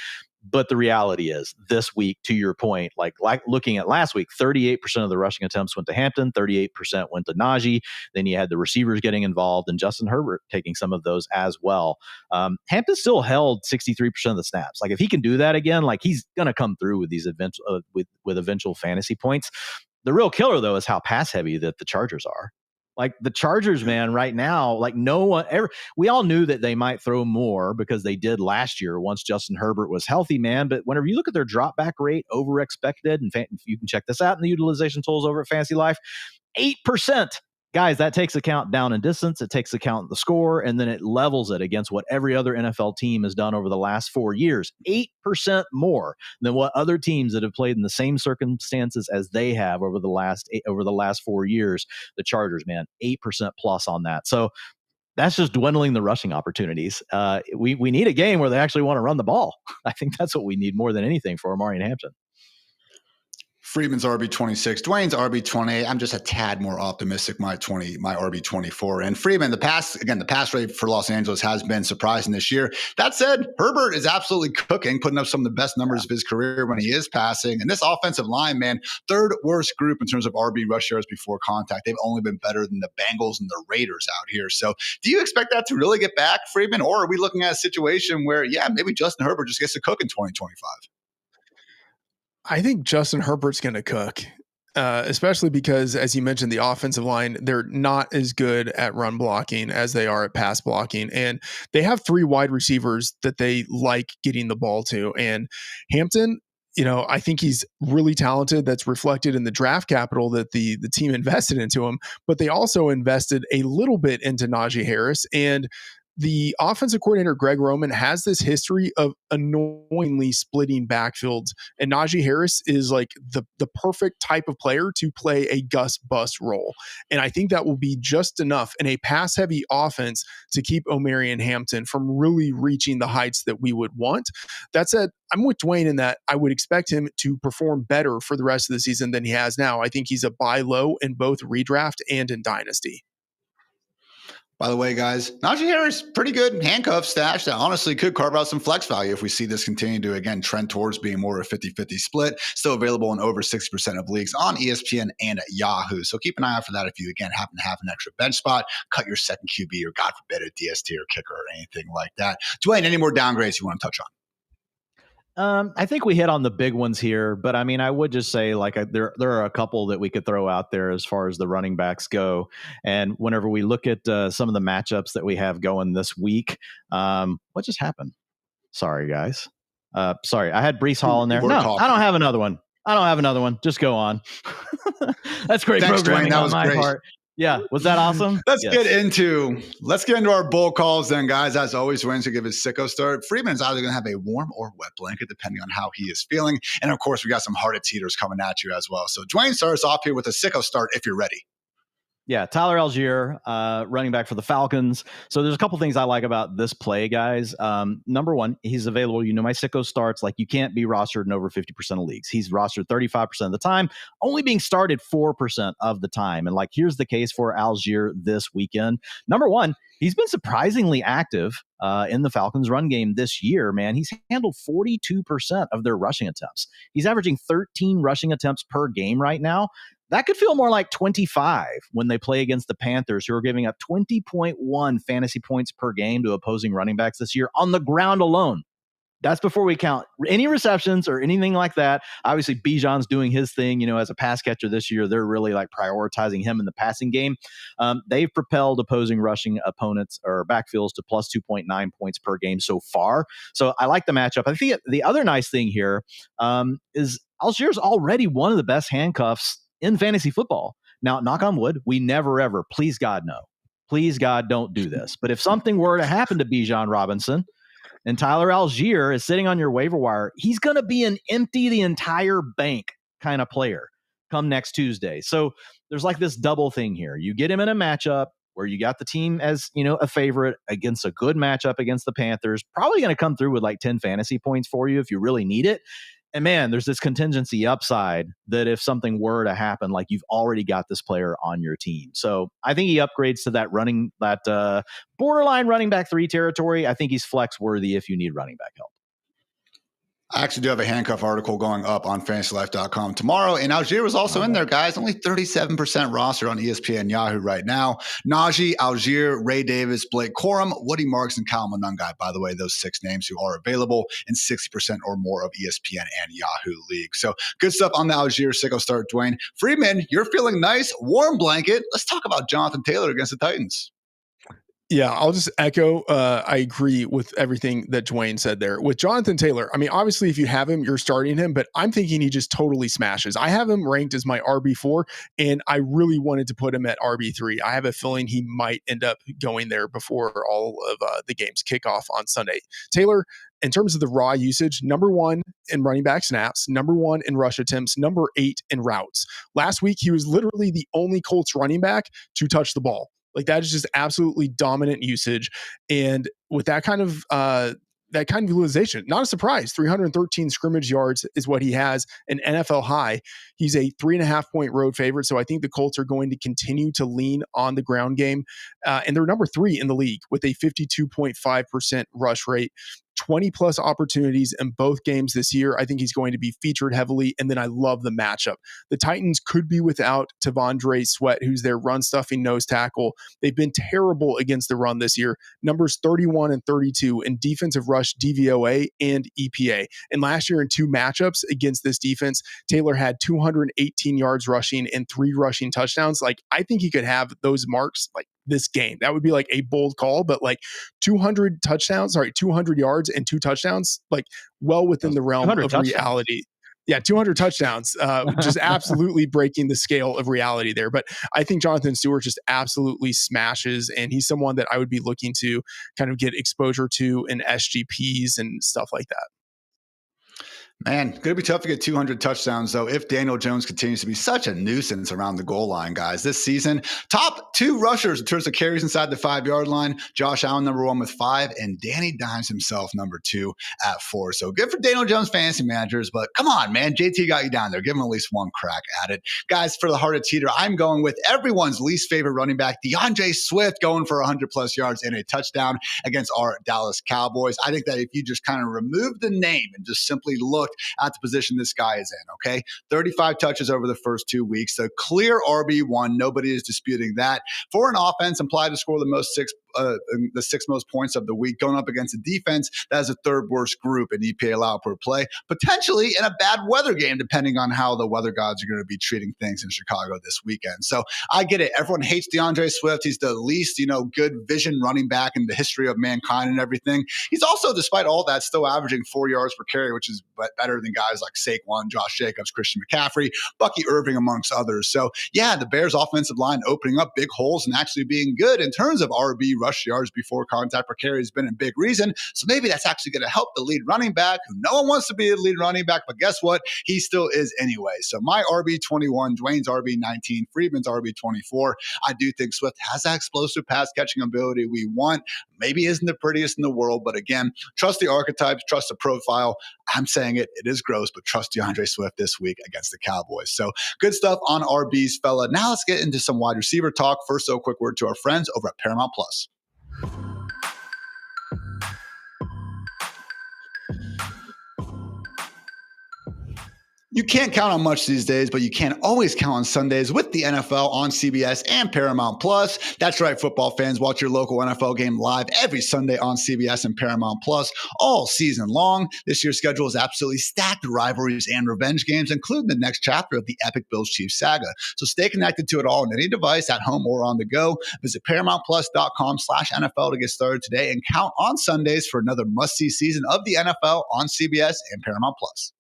But the reality is this week, to your point, like looking at last week, 38% of the rushing attempts went to Hampton, 38% went to Najee. Then you had the receivers getting involved and Justin Herbert taking some of those as well. Hampton still held 63% of the snaps. Like if he can do that again, like he's going to come through with these eventual fantasy points. The real killer, though, is how pass heavy that the Chargers are. Like the Chargers, man, right now, like no one ever, we all knew that they might throw more because they did last year once Justin Herbert was healthy, man. But whenever you look at their drop back rate over expected, and you can check this out in the utilization tools over at Fantasy Life, 8%. Guys, that takes account down in distance. It takes account the score, and then it levels it against what every other NFL team has done over the last 4 years. 8% more than what other teams that have played in the same circumstances as they have over the last 4 years. The Chargers, man, 8% plus on that. So that's just dwindling the rushing opportunities. We need a game where they actually want to run the ball. I think that's what we need more than anything for Omarion Hampton. Freedman's RB26, Dwain's RB28. I'm just a tad more optimistic. My RB24. And Freedman, the pass rate for Los Angeles has been surprising this year. That said, Herbert is absolutely cooking, putting up some of the best numbers of his career when he is passing. And this offensive line, man, third worst group in terms of RB rush yards before contact. They've only been better than the Bengals and the Raiders out here. So do you expect that to really get back, Freedman? Or are we looking at a situation where, maybe Justin Herbert just gets to cook in 2025? I think Justin Herbert's going to cook, especially because, as you mentioned, the offensive line, they're not as good at run blocking as they are at pass blocking. And they have 3 wide receivers that they like getting the ball to. And Hampton, I think he's really talented. That's reflected in the draft capital that the team invested into him. But they also invested a little bit into Najee Harris. And the offensive coordinator, Greg Roman, has this history of annoyingly splitting backfields. And Najee Harris is like the perfect type of player to play a Gus Bus role. And I think that will be just enough in a pass-heavy offense to keep Omarion Hampton from really reaching the heights that we would want. That said, I'm with Dwain in that I would expect him to perform better for the rest of the season than he has now. I think he's a buy low in both redraft and in Dynasty. By the way, guys, Najee Harris, pretty good handcuff stash that honestly could carve out some flex value if we see this continue to, again, trend towards being more of a 50-50 split. Still available in over 60% of leagues on ESPN and Yahoo. So keep an eye out for that if you, again, happen to have an extra bench spot, cut your second QB or, God forbid, a DST or kicker or anything like that. Dwain, any more downgrades you want to touch on? I think we hit on the big ones here, but I mean, I would just say there are a couple that we could throw out there as far as the running backs go. And whenever we look at some of the matchups that we have going this week, what just happened? Sorry, guys. Sorry, I had Breece Hall in there. No, I don't have another one. Just go on. That's great. Thanks, programming Dwain, on my part. Yeah, was that awesome? Let's get into our bull calls then, guys. As always, Dwain's going to give his Sicko start. Freeman's either going to have a warm or wet blanket, depending on how he is feeling. And, of course, we got some Hartitz heaters coming at you as well. So Dwain starts off here with a Sicko start if you're ready. Yeah, Tyler Algier, running back for the Falcons. So there's a couple things I like about this play, guys. Number one, he's available. You know, my Sicko starts, like, you can't be rostered in over 50% of leagues. He's rostered 35% of the time, only being started 4% of the time. And like, here's the case for Algier this weekend. Number one, he's been surprisingly active in the Falcons run game this year, man. He's handled 42% of their rushing attempts. He's averaging 13 rushing attempts per game right now. That could feel more like 25 when they play against the Panthers, who are giving up 20.1 fantasy points per game to opposing running backs this year on the ground alone. That's before we count any receptions or anything like that. Obviously, Bijan's doing his thing, as a pass catcher this year. They're really like prioritizing him in the passing game. They've propelled opposing rushing opponents or backfields to plus 2.9 points per game so far. So I like the matchup. I think the other nice thing here is Algier's already one of the best handcuffs in fantasy football. Now, knock on wood, we never ever, please God, no. Please God, don't do this. But if something were to happen to Bijan Robinson, and Tyler Algier is sitting on your waiver wire, he's going to be an empty the entire bank kind of player come next Tuesday. So there's like this double thing here. You get him in a matchup where you got the team as, a favorite against a good matchup against the Panthers, probably going to come through with like 10 fantasy points for you if you really need it. And man, there's this contingency upside that if something were to happen, like, you've already got this player on your team. So I think he upgrades to that borderline running back 3 territory. I think he's flex worthy if you need running back help. I actually do have a handcuff article going up on fantasylife.com tomorrow. And Algier was also in there, guys. Only 37% roster on ESPN and Yahoo right now. Najee, Algier, Ray Davis, Blake Corum, Woody Marks, and Kyle Monungai, by the way, those 6 names who are available in 60% or more of ESPN and Yahoo leagues. So good stuff on the Algier Sicko start, Dwain. Freedman, you're feeling nice. Warm blanket. Let's talk about Jonathan Taylor against the Titans. Yeah, I'll just echo. I agree with everything that Dwain said there. With Jonathan Taylor, I mean, obviously, if you have him, you're starting him, but I'm thinking he just totally smashes. I have him ranked as my RB4, and I really wanted to put him at RB3. I have a feeling he might end up going there before all of the games kick off on Sunday. Taylor, in terms of the raw usage, number 1 in running back snaps, number 1 in rush attempts, number 8 in routes. Last week, he was literally the only Colts running back to touch the ball. Like, that is just absolutely dominant usage. And with that kind of utilization, not a surprise. 313 scrimmage yards is what he has, an NFL high. He's a 3.5-point road favorite. So I think the Colts are going to continue to lean on the ground game. And they're number 3 in the league with a 52.5% rush rate. 20 plus opportunities in both games this year. I think he's going to be featured heavily. And then I love the matchup. The Titans could be without Tavondre Sweat, who's their run stuffing nose tackle. They've been terrible against the run this year. Numbers 31 and 32 in defensive rush DVOA and EPA. And last year in 2 matchups against this defense, Taylor had 218 yards rushing and 3 rushing touchdowns. Like, I think he could have those marks like this game. That would be like a bold call, but like 200 yards and 2 touchdowns, like well within the realm of reality. Yeah, 200 touchdowns, just absolutely breaking the scale of reality there. But I think Jonathan Stewart just absolutely smashes, and he's someone that I would be looking to kind of get exposure to in SGPs and stuff like that. Man, going to be tough to get 200 touchdowns, though, if Daniel Jones continues to be such a nuisance around the goal line, guys. This season, top 2 rushers in terms of carries inside the 5-yard line. Josh Allen, number 1 with 5, and Danny Dimes himself, number 2 at 4. So good for Daniel Jones fantasy managers, but come on, man. JT got you down there. Give him at least one crack at it. Guys, for the heart of Teeter, I'm going with everyone's least favorite running back, DeAndre Swift, going for 100-plus yards and a touchdown against our Dallas Cowboys. I think that if you just kind of remove the name and just simply look at the position this guy is in, okay? 35 touches over the first 2 weeks. So clear RB1. Nobody is disputing that. For an offense implied to score the 6 most points of the week, going up against a defense that has the 3rd worst group in EPA allowed per play, potentially in a bad weather game, depending on how the weather gods are going to be treating things in Chicago this weekend. So I get it. Everyone hates DeAndre Swift. He's the least, good vision running back in the history of mankind and everything. He's also, despite all that, still averaging 4 yards per carry, which is better than guys like Saquon, Josh Jacobs, Christian McCaffrey, Bucky Irving, amongst others. So yeah, the Bears offensive line opening up big holes and actually being good in terms of RB rush yards before contact per carry has been a big reason. So maybe that's actually going to help the lead running back, who no one wants to be a lead running back, but guess what? He still is anyway. So my RB21, Dwain's RB19, Freedman's RB24. I do think Swift has that explosive pass catching ability we want. Maybe isn't the prettiest in the world, but again, trust the archetypes, trust the profile. I'm saying it is gross, but trust DeAndre Swift this week against the Cowboys. So good stuff on RBs, fella. Now let's get into some wide receiver talk. First, a quick word to our friends over at Paramount Plus. You can't count on much these days, but you can always count on Sundays with the NFL on CBS and Paramount Plus. That's right, football fans. Watch your local NFL game live every Sunday on CBS and Paramount Plus all season long. This year's schedule is absolutely stacked with rivalries and revenge games, including the next chapter of the epic Bills-Chiefs saga. So stay connected to it all on any device, at home or on the go. Visit ParamountPlus.com/NFL to get started today and count on Sundays for another must-see season of the NFL on CBS and Paramount Plus.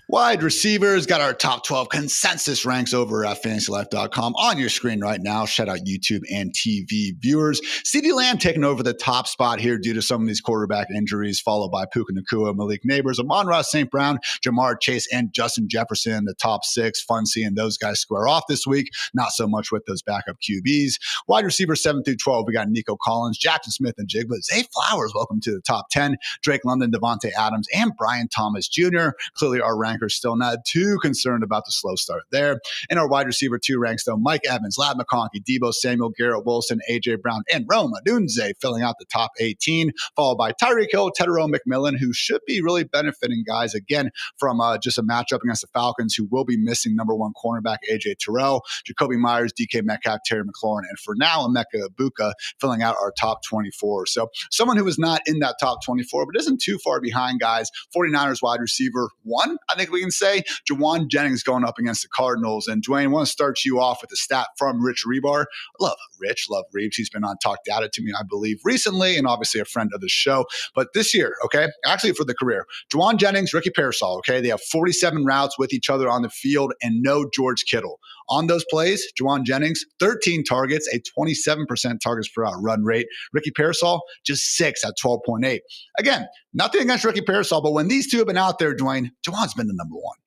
Wide receivers, got our top 12 consensus ranks over at fantasylife.com on your screen right now. Shout out YouTube and TV viewers. CeeDee Lamb taking over the top spot here due to some of these quarterback injuries, followed by Puka Nacua, Malik Neighbors, Amon-Ra St. Brown, Jamar Chase, and Justin Jefferson, the top 6. Fun seeing those guys square off this week. Not so much with those backup QBs. Wide receivers 7 through 12, we got Nico Collins, Jackson Smith, and Jigba. Zay Flowers, welcome to the top 10. Drake London, Devontae Adams, and Brian Thomas Jr. Clearly our rankers still not too concerned about the slow start there. In our wide receiver 2 ranks, though, Mike Evans, Ladd McConkey, Deebo Samuel, Garrett Wilson, A.J. Brown, and Rome Odunze filling out the top 18, followed by Tyreek Hill, Tedero McMillan, who should be really benefiting guys, again, from just a matchup against the Falcons, who will be missing number 1 cornerback A.J. Terrell, Jacoby Myers, DK Metcalf, Terry McLaurin, and for now, Emeka Ibuka filling out our top 24. So someone who is not in that top 24, but isn't too far behind, guys. 49ers wide receiver 1, I think we can say, Juwan Jennings going up against the Cardinals. And Dwain, I want to start you off with a stat from Rich Rebar. Love Rich, love Reeves. He's been on Talk Data to me, I believe, recently, and obviously a friend of the show. But this year, okay, actually for the career, Juwan Jennings, Ricky Pearsall, okay, they have 47 routes with each other on the field and no George Kittle. On those plays, Juwan Jennings, 13 targets, a 27% targets per route run rate. Ricky Pearsall, just 6 at 12.8. Again, nothing against Ricky Pearsall, but when these two have been out there, Dwain, Juwan's been the number 1.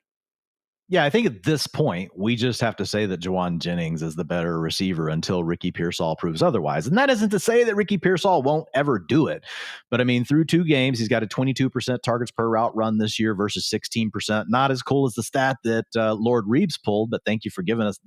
Yeah, I think at this point, we just have to say that Juwan Jennings is the better receiver until Ricky Pearsall proves otherwise. And that isn't to say that Ricky Pearsall won't ever do it. But I mean, through 2 games, he's got a 22% targets per route run this year versus 16%. Not as cool as the stat that Lord Reeves pulled, but thank you for giving us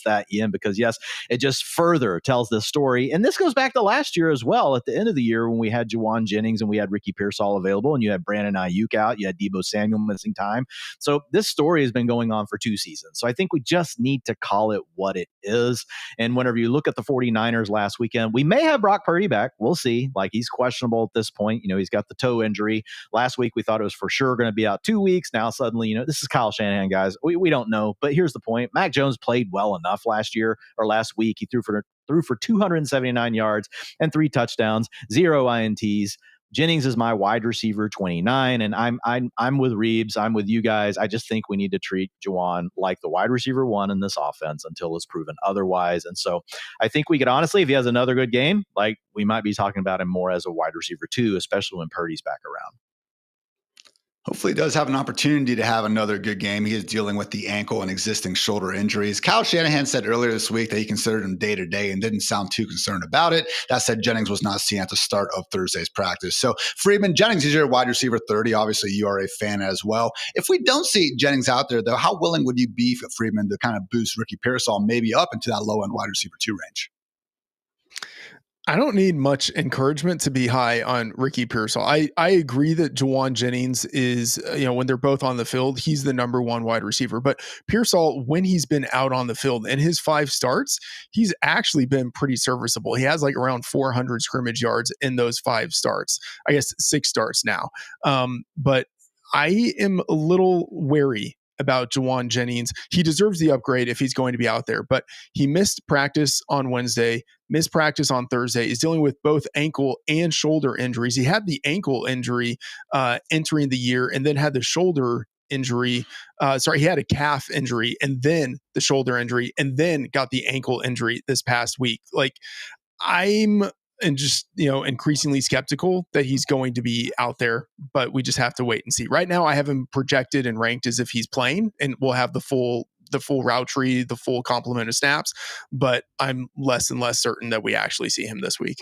that, Ian, because yes, it just further tells this story. And this goes back to last year as well. At the end of the year, when we had Juwan Jennings and we had Ricky Pearsall available, and you had Brandon Ayuk out, you had Deebo Samuel missing time. So this story has been going on for 2 seasons. So I think we just need to call it what it is. And whenever you look at the 49ers last weekend, we may have Brock Purdy back. We'll see. Like, he's questionable at this point. You know, he's got the toe injury. Last week, we thought it was for sure going to be out 2 weeks. Now, suddenly, you know, this is Kyle Shanahan, guys. We don't know. But here's the point. Mac Jones played well enough last week. He threw for 279 yards and 3 touchdowns, 0 INTs. Jennings is my wide receiver 29, and I'm with Reeves. I'm with you guys. I just think we need to treat Juwan like the wide receiver 1 in this offense until it's proven otherwise. And so I think we could honestly, if he has another good game, like, we might be talking about him more as a wide receiver 2, especially when Purdy's back around. Hopefully he does have an opportunity to have another good game. He is dealing with the ankle and existing shoulder injuries. Kyle Shanahan said earlier this week that he considered him day-to-day and didn't sound too concerned about it. That said, Jennings was not seen at the start of Thursday's practice. So Freedman, Jennings is your wide receiver 30. Obviously, you are a fan as well. If we don't see Jennings out there, though, how willing would you be for Freedman to kind of boost Ricky Pearsall maybe up into that low-end wide receiver 2 range? I don't need much encouragement to be high on Ricky Pearsall. I agree that Juwan Jennings is, when they're both on the field, he's the number 1 wide receiver. But Pearsall, when he's been out on the field in his 5 starts, he's actually been pretty serviceable. He has like around 400 scrimmage yards in those 5 starts. I guess 6 starts now. But I am a little wary about Juwan Jennings. He deserves the upgrade if he's going to be out there, but he missed practice on Wednesday, missed practice on Thursday. He's dealing with both ankle and shoulder injuries. He had the ankle injury entering the year and then had the shoulder injury. He had a calf injury and then the shoulder injury and then got the ankle injury this past week. Like, I'm just, increasingly skeptical that he's going to be out there, but we just have to wait and see. Right now, I have him projected and ranked as if he's playing, and we'll have the full route tree, the full complement of snaps, but I'm less and less certain that we actually see him this week.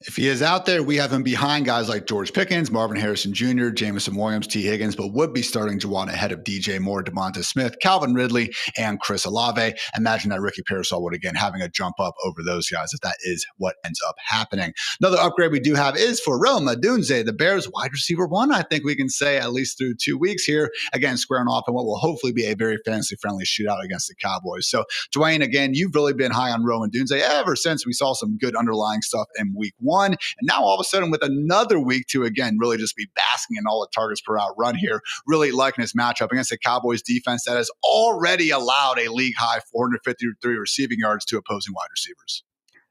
If he is out there, we have him behind guys like George Pickens, Marvin Harrison Jr., Jameson Williams, Tee Higgins, but would be starting Juwan ahead of DJ Moore, Devonta Smith, Calvin Ridley, and Chris Olave. Imagine that Ricky Pearsall would, again, having a jump up over those guys if that is what ends up happening. Another upgrade we do have is for Rome Odunze, the Bears wide receiver one, I think we can say, at least through 2 weeks here. Again, squaring off in what will hopefully be a very fantasy-friendly shootout against the Cowboys. So, Dwain, again, you've really been high on Rome Odunze ever since we saw some good underlying stuff in week one. And now all of a sudden with another week to, again, really just be basking in all the targets per out run here, really liking his matchup against the Cowboys defense that has already allowed a league high 453 receiving yards to opposing wide receivers.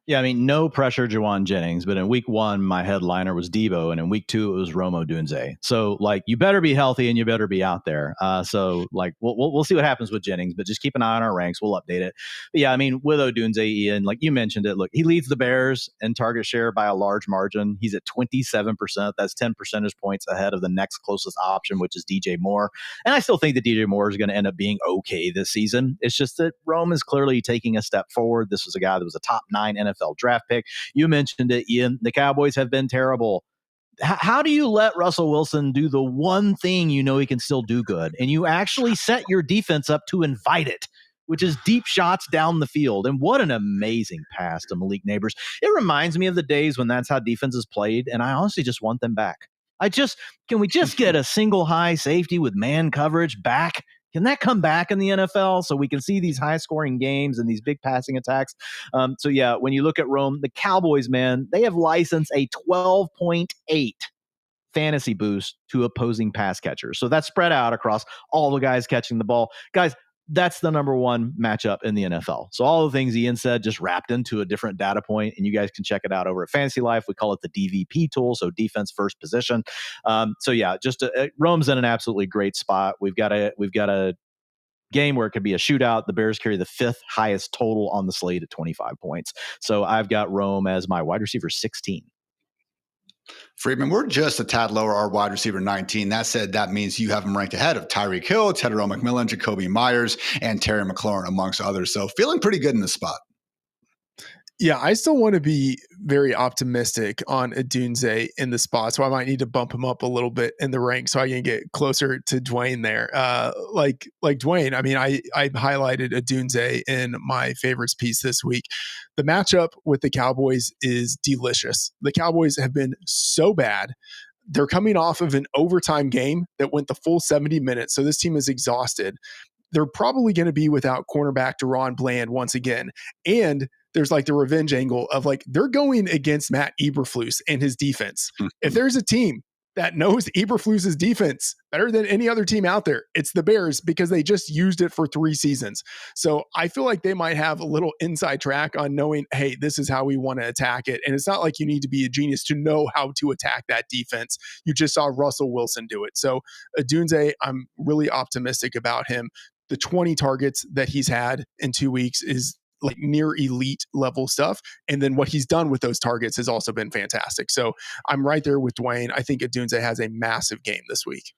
Yeah, I mean, no pressure, Juwan Jennings, but in week one, my headliner was Debo, and in week two, it was Rome Odunze. So, you better be healthy and you better be out there. We'll see what happens with Jennings, but just keep an eye on our ranks. We'll update it. But yeah, I mean, with Odunze, Ian, like you mentioned it, look, he leads the Bears in target share by a large margin. He's at 27%. That's 10 percentage points ahead of the next closest option, which is DJ Moore. And I still think that DJ Moore is going to end up being okay this season. It's just that Rome is clearly taking a step forward. This was a guy that was a top 9 NFL draft pick. You mentioned it, Ian. The Cowboys have been terrible. How do you let Russell Wilson do the one thing he can still do good, and you actually set your defense up to invite it, which is deep shots down the field? And what an amazing pass to Malik Neighbors. It reminds me of the days when that's how defenses played, and I honestly just want them back. Can we just get a single high safety with man coverage back? Can that come back in the NFL so we can see these high-scoring games and these big passing attacks? When you look at Rome, the Cowboys, man, they have licensed a 12.8 fantasy boost to opposing pass catchers. So that's spread out across all the guys catching the ball. Guys, that's the number one matchup in the NFL. So all the things Ian said just wrapped into a different data point, and you guys can check it out over at Fantasy Life. We call it the DVP tool, so defense first position. Rome's in an absolutely great spot. We've got a game where it could be a shootout. The Bears carry the 5th highest total on the slate at 25 points. So I've got Rome as my wide receiver 16. Freedman, we're just a tad lower, our wide receiver 19. That said, that means you have him ranked ahead of Tyreek Hill, Tedero McMillan, Jacoby Myers, and Terry McLaurin, amongst others. So feeling pretty good in the spot. Yeah, I still want to be very optimistic on Odunze in the spot, so I might need to bump him up a little bit in the rank so I can get closer to Dwain there. Like Dwain, I mean, I highlighted Odunze in my favorites piece this week. The matchup with the Cowboys is delicious. The Cowboys have been so bad. They're coming off of an overtime game that went the full 70 minutes, so this team is exhausted. They're probably going to be without cornerback Deron Bland once again, and there's the revenge angle of they're going against Matt Eberflus and his defense. If there's a team that knows Eberflus's defense better than any other team out there, it's the Bears, because they just used it for 3 seasons. So I feel like they might have a little inside track on knowing, hey, this is how we want to attack it. And it's not like you need to be a genius to know how to attack that defense. You just saw Russell Wilson do it. So Odunze, I'm really optimistic about him. The 20 targets that he's had in 2 weeks is near elite level stuff. And then what he's done with those targets has also been fantastic. So I'm right there with Dwain. I think Odunze has a massive game this week.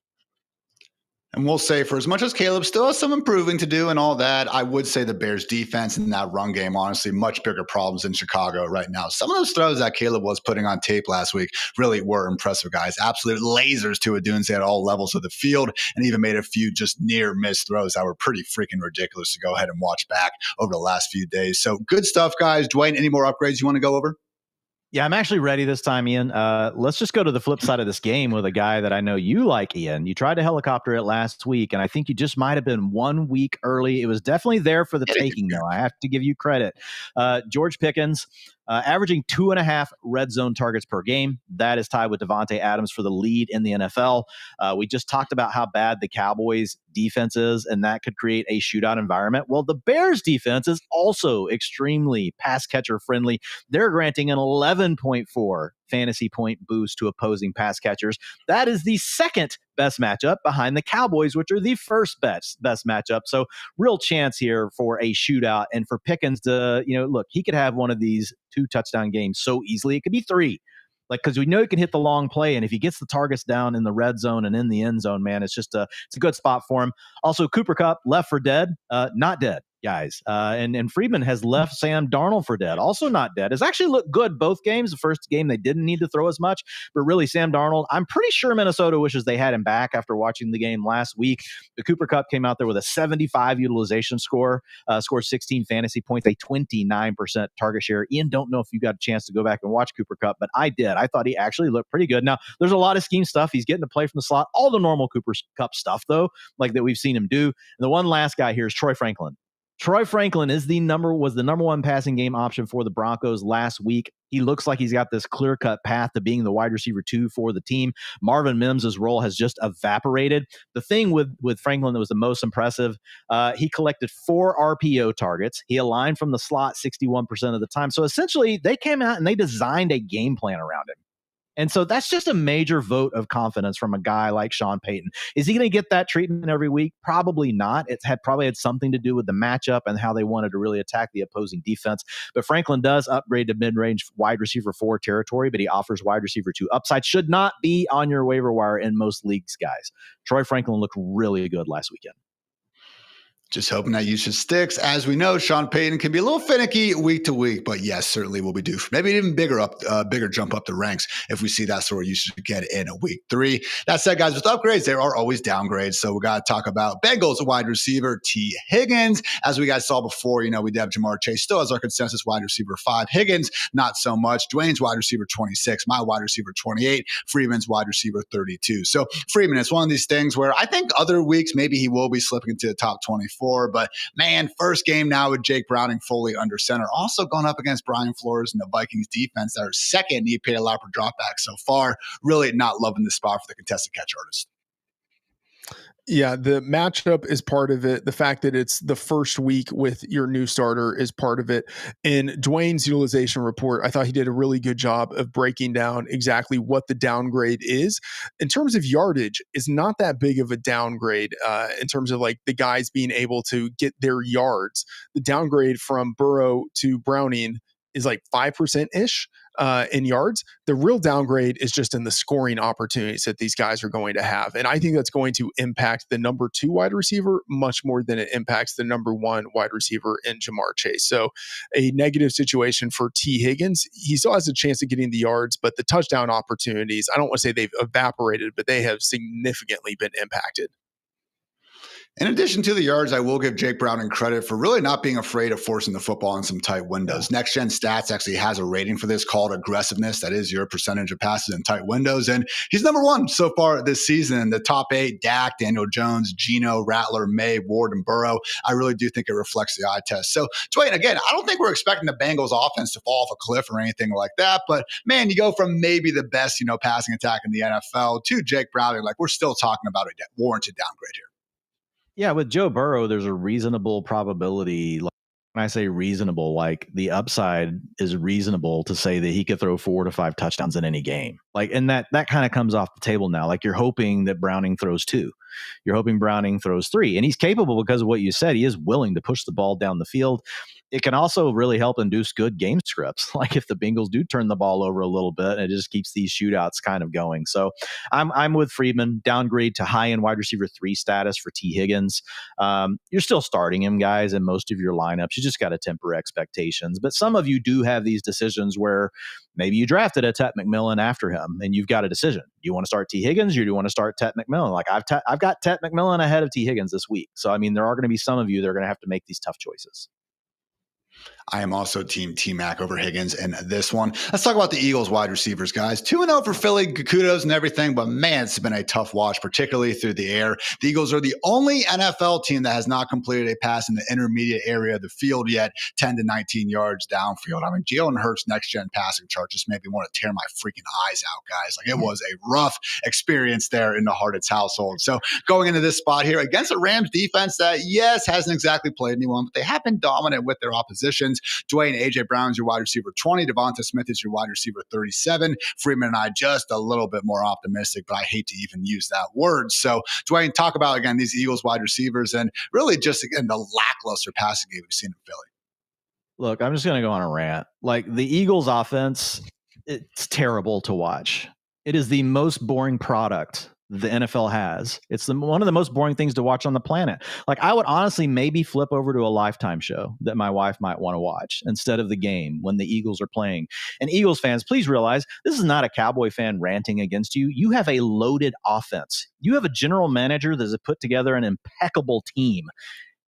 And we'll say, for as much as Caleb still has some improving to do and all that, I would say the Bears defense and that run game, honestly, much bigger problems in Chicago right now. Some of those throws that Caleb was putting on tape last week really were impressive, guys. Absolute lasers to Odunze at all levels of the field, and even made a few just near miss throws that were pretty freaking ridiculous to go ahead and watch back over the last few days. So good stuff, guys. Dwain, any more upgrades you want to go over? Yeah, I'm actually ready this time, Ian. Let's just go to the flip side of this game with a guy that I know you like, Ian. You tried to helicopter it last week, and I think you just might have been 1 week early. It was definitely there for the taking, though. I have to give you credit. George Pickens, averaging 2.5 red zone targets per game. That is tied with Devontae Adams for the lead in the NFL. We just talked about how bad the Cowboys defense is, and that could create a shootout environment. Well, the Bears defense is also extremely pass catcher friendly. They're granting an 11.4 fantasy point boost to opposing pass catchers. That is the second best matchup behind the Cowboys, which are the first best matchup. So real chance here for a shootout, and for Pickens to, look, he could have one of these 2 touchdown games so easily. It could be 3. Like, because we know he can hit the long play, and if he gets the targets down in the red zone and in the end zone, man, it's a good spot for him. Also, Cooper Kupp left for dead, not dead, guys. And Freedman has left Sam Darnold for dead, also not dead. It's actually looked good both games. The first game they didn't need to throw as much, but really Sam Darnold, I'm pretty sure Minnesota wishes they had him back after watching the game last week. The Cooper Kupp came out there with a 75 utilization score, scored 16 fantasy points, a 29% target share. Ian, don't know if you got a chance to go back and watch Cooper Kupp, but I did. I thought he actually looked pretty good. Now, there's a lot of scheme stuff. He's getting to play from the slot, all the normal Cooper Kupp stuff, though, like that we've seen him do. And the one last guy here is Troy Franklin. Troy Franklin was the number 1 passing game option for the Broncos last week. He looks like he's got this clear-cut path to being the wide receiver 2 for the team. Marvin Mims' role has just evaporated. The thing with Franklin that was the most impressive, he collected 4 RPO targets. He aligned from the slot 61% of the time. So essentially, they came out and they designed a game plan around him. And so that's just a major vote of confidence from a guy like Sean Payton. Is he going to get that treatment every week? Probably not. It's probably had something to do with the matchup and how they wanted to really attack the opposing defense. But Franklin does upgrade to mid-range wide receiver 4 territory, but he offers wide receiver 2 upside. Should not be on your waiver wire in most leagues, guys. Troy Franklin looked really good last weekend. Just hoping that usage sticks. As we know, Sean Payton can be a little finicky week to week, but yes, certainly will be due for maybe an even bigger jump up the ranks if we see that sort of usage again in a week 3. That said, guys, with upgrades, there are always downgrades. So we got to talk about Bengals wide receiver Tee Higgins. As we guys saw before, we did have Jamar Chase still as our consensus wide receiver 5. Higgins, not so much. Dwain's wide receiver 26, my wide receiver 28, Freeman's wide receiver 32. So Freeman, it's one of these things where I think other weeks maybe he will be slipping into the top 24. But man, first game now with Jake Browning fully under center. Also going up against Brian Flores and the Vikings defense that are second. He paid a lot for dropback so far. Really not loving the spot for the contested catch artist. Yeah, the matchup is part of it. The fact that it's the first week with your new starter is part of it. In Dwain's utilization report, I thought he did a really good job of breaking down exactly what the downgrade is. In terms of yardage, it's not that big of a downgrade in terms of like the guys being able to get their yards. The downgrade from Burrow to Browning is like 5%-ish in yards. The real downgrade is just in the scoring opportunities that these guys are going to have. And I think that's going to impact the number 2 wide receiver much more than it impacts the number 1 wide receiver in Jamar Chase. So a negative situation for Tee Higgins. He still has a chance of getting the yards, but the touchdown opportunities, I don't want to say they've evaporated, but they have significantly been impacted. In addition to the yards, I will give Jake Browning credit for really not being afraid of forcing the football in some tight windows. Next Gen Stats actually has a rating for this called aggressiveness. That is your percentage of passes in tight windows. And he's number 1 so far this season. The top 8, Dak, Daniel Jones, Geno, Rattler, May, Ward, and Burrow. I really do think it reflects the eye test. So, Dwain, again, I don't think we're expecting the Bengals offense to fall off a cliff or anything like that. But, man, you go from maybe the best, passing attack in the NFL to Jake Browning. Like, we're still talking about a warranted downgrade here. Yeah, with Joe Burrow, there's a reasonable probability. Like, when I say reasonable, like the upside is reasonable to say that he could throw 4 to 5 touchdowns in any game. Like, and that kind of comes off the table now. Like, you're hoping that Browning throws 2. You're hoping Browning throws 3. And he's capable because of what you said. He is willing to push the ball down the field. It can also really help induce good game scripts. Like if the Bengals do turn the ball over a little bit, it just keeps these shootouts kind of going. So I'm with Freedman. Downgrade to high-end wide receiver 3 status for Tee Higgins. You're still starting him, guys, in most of your lineups. You just got to temper expectations. But some of you do have these decisions where maybe you drafted a Tet McMillan after him, and you've got a decision. Do you want to start Tee Higgins or do you want to start Tet McMillan? Like I've got Tet McMillan ahead of Tee Higgins this week. So, I mean, there are going to be some of you that are going to have to make these tough choices. I am also team T-Mac over Higgins in this one. Let's talk about the Eagles wide receivers, guys. 2-0 for Philly, kudos and everything, but man, it's been a tough watch, particularly through the air. The Eagles are the only NFL team that has not completed a pass in the intermediate area of the field yet, 10 to 19 yards downfield. I mean, Jalen Hurts' next-gen passing chart just made me want to tear my freaking eyes out, guys. Like, it was a rough experience there in the Hartitz household. So going into this spot here against a Rams defense that, yes, hasn't exactly played anyone, but they have been dominant with their oppositions. Higgins. Dwain, AJ Brown's your wide receiver 20. Devonta Smith is your wide receiver 37. Freedman and I just a little bit more optimistic, but I hate to even use that word. So, Dwain, talk about, again, these Eagles wide receivers and really just, again, the lackluster passing game we've seen in Philly. Look, I'm just going to go on a rant. Like, the Eagles offense, it's terrible to watch. It is the most boring product the NFL has. It's one of the most boring things to watch on the planet. Like, I would honestly maybe flip over to a Lifetime show that my wife might want to watch instead of the game when the Eagles are playing. And Eagles fans, please realize this is not a Cowboy fan ranting against you. You have a loaded offense. You have a general manager that has put together an impeccable team.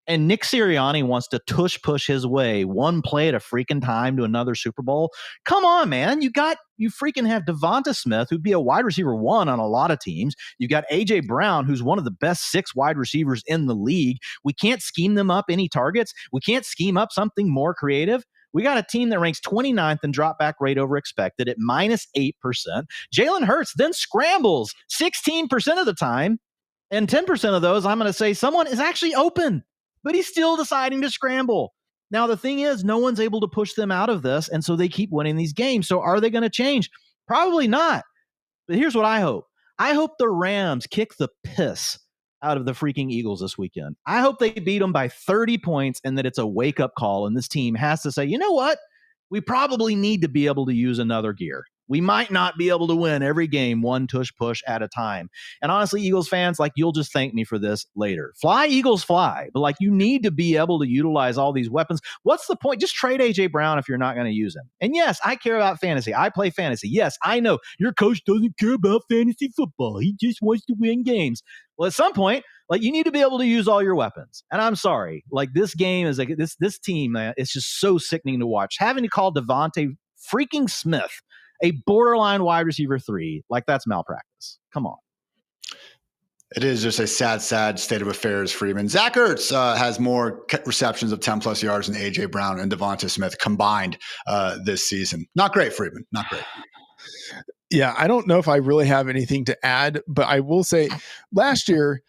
And Nick Sirianni wants to push his way one play at a freaking time to another Super Bowl. Come on, man. You freaking have Devonta Smith, who'd be a wide receiver 1 on a lot of teams. You got AJ Brown, who's one of the best 6 wide receivers in the league. We can't scheme them up any targets. We can't scheme up something more creative. We got a team that ranks 29th in dropback rate over expected at -8%. Jalen Hurts then scrambles 16% of the time. And 10% of those, I'm going to say someone is actually open. But he's still deciding to scramble. Now, the thing is, no one's able to push them out of this, and so they keep winning these games. So are they going to change? Probably not. But here's what I hope. I hope the Rams kick the piss out of the freaking Eagles this weekend. I hope they beat them by 30 points and that it's a wake-up call, and this team has to say, you know what? We probably need to be able to use another gear. We might not be able to win every game one tush push at a time. And honestly, Eagles fans, like, you'll just thank me for this later. Fly, Eagles, fly. But, like, you need to be able to utilize all these weapons. What's the point? Just trade A.J. Brown if you're not going to use him. And yes, I care about fantasy. I play fantasy. Yes, I know your coach doesn't care about fantasy football. He just wants to win games. Well, at some point, like, you need to be able to use all your weapons. And I'm sorry. Like, this game is like this team, man, it's just so sickening to watch. Having to call Devonta freaking Smith a borderline wide receiver 3, like, that's malpractice. Come on. It is just a sad state of affairs, Freeman. Zach Ertz has more receptions of 10-plus yards than A.J. Brown and Devonta Smith combined this season. Not great, Freeman. Not great. Yeah, I don't know if I really have anything to add, but I will say last year,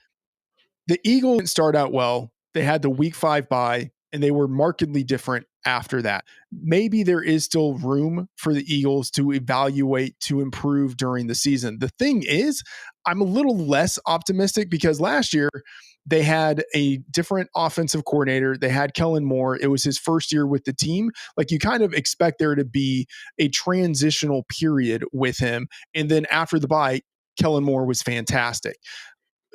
the Eagles didn't start out well. They had the week 5 bye, and they were markedly different after that. Maybe there is still room for the Eagles to evaluate, to improve during the season. The thing is, I'm a little less optimistic because last year they had a different offensive coordinator. They had Kellen Moore. It was his first year with the team. Like, you kind of expect there to be a transitional period with him. And then after the bye, Kellen Moore was fantastic.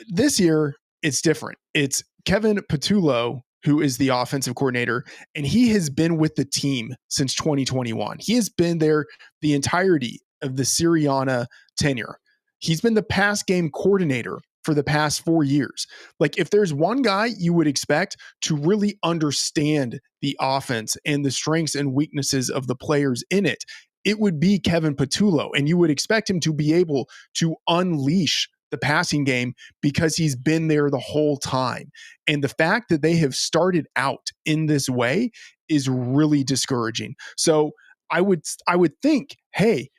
This year, it's different. It's Kevin Patullo, who is the offensive coordinator, and he has been with the team since 2021. He has been there the entirety of the Sirianni tenure. He's been the pass game coordinator for the past 4 years. Like, if there's one guy you would expect to really understand the offense and the strengths and weaknesses of the players in it, it would be Kevin Patullo. And you would expect him to be able to unleash the passing game because he's been there the whole time. And the fact that they have started out in this way is really discouraging. So I would think, hey,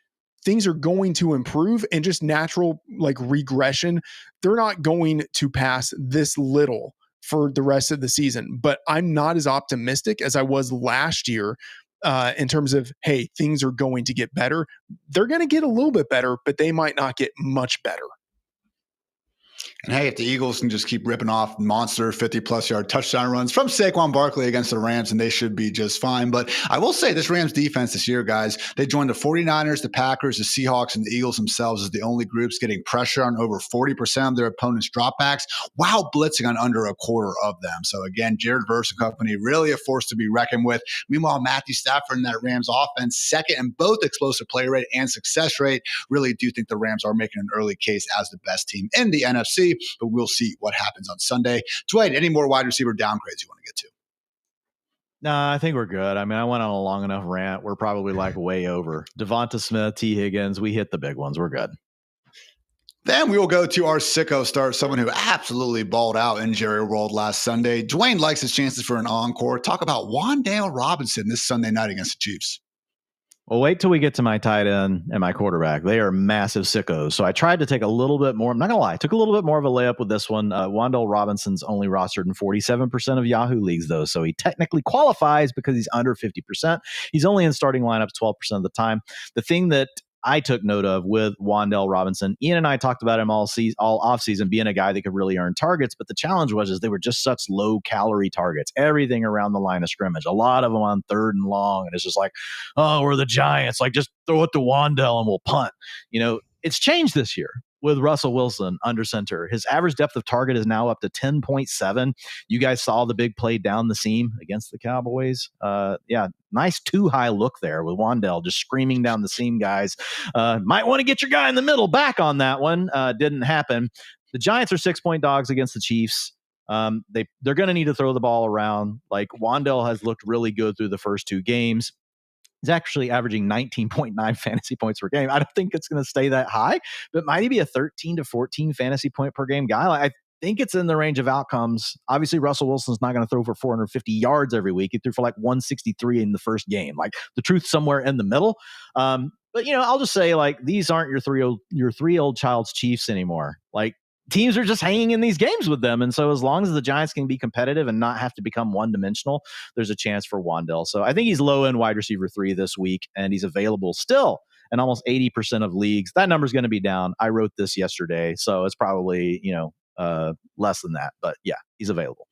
things are going to improve, and just natural, like, regression. They're not going to pass this little for the rest of the season, but I'm not as optimistic as I was last year in terms of, hey, things are going to get better. They're going to get a little bit better, but they might not get much better. And hey, if the Eagles can just keep ripping off monster 50-plus yard touchdown runs from Saquon Barkley against the Rams, and they should be just fine. But I will say this Rams defense this year, guys, they joined the 49ers, the Packers, the Seahawks, and the Eagles themselves as the only groups getting pressure on over 40% of their opponents' dropbacks while blitzing on under a quarter of them. So again, Jared Verse and company really a force to be reckoned with. Meanwhile, Matthew Stafford and that Rams offense, second in both explosive play rate and success rate, really do think the Rams are making an early case as the best team in the NFC. But we'll see what happens on Sunday. Dwayne, any more wide receiver downgrades you want to get to? Nah, I think we're good. I mean, I went on a long enough rant. We're probably like way over. Devonta Smith, Tee Higgins, we hit the big ones. We're good. Then we will go to our Sicko start, someone who absolutely balled out in Jerry World last Sunday. Dwayne likes his chances for an encore. Talk about Wan'Dale Robinson this Sunday night against the Chiefs. Well, wait till we get to my tight end and my quarterback. They are massive sickos. So I tried to take a little bit more. I'm not going to lie. I took a little bit more of a layup with this one. Wan'Dale Robinson's only rostered in 47% of Yahoo leagues, though. So he technically qualifies because he's under 50%. He's only in starting lineups 12% of the time. The thing that I took note of with Wan'Dale Robinson, Ian and I talked about him all offseason being a guy that could really earn targets, but the challenge was they were just such low calorie targets, everything around the line of scrimmage, a lot of them on 3rd and long, and it's just like, oh, we're the Giants, like just throw it to Wan'Dale and we'll punt. It's changed this year with Russell Wilson under center. His average depth of target is now up to 10.7. You guys saw the big play down the seam against the Cowboys. Nice too high look there with Wan'Dale just screaming down the seam, guys. Might want to get your guy in the middle back on that one. Didn't happen. The Giants are 6-point dogs against the Chiefs. They're going to need to throw the ball around. Like Wan'Dale has looked really good through the first 2 games. He's actually averaging 19.9 fantasy points per game. I don't think it's going to stay that high, but might he be a 13 to 14 fantasy point per game guy? I think it's in the range of outcomes. Obviously, Russell Wilson's not going to throw for 450 yards every week. He threw for like 163 in the first game. Like the truth somewhere in the middle. But I'll just say like these aren't your 3-old child's Chiefs anymore. Like teams are just hanging in these games with them. And so as long as the Giants can be competitive and not have to become one-dimensional, there's a chance for Wan'Dale. So I think he's low-end wide receiver 3 this week, and he's available still in almost 80% of leagues. That number's going to be down. I wrote this yesterday, so it's probably, less than that. But yeah, he's available.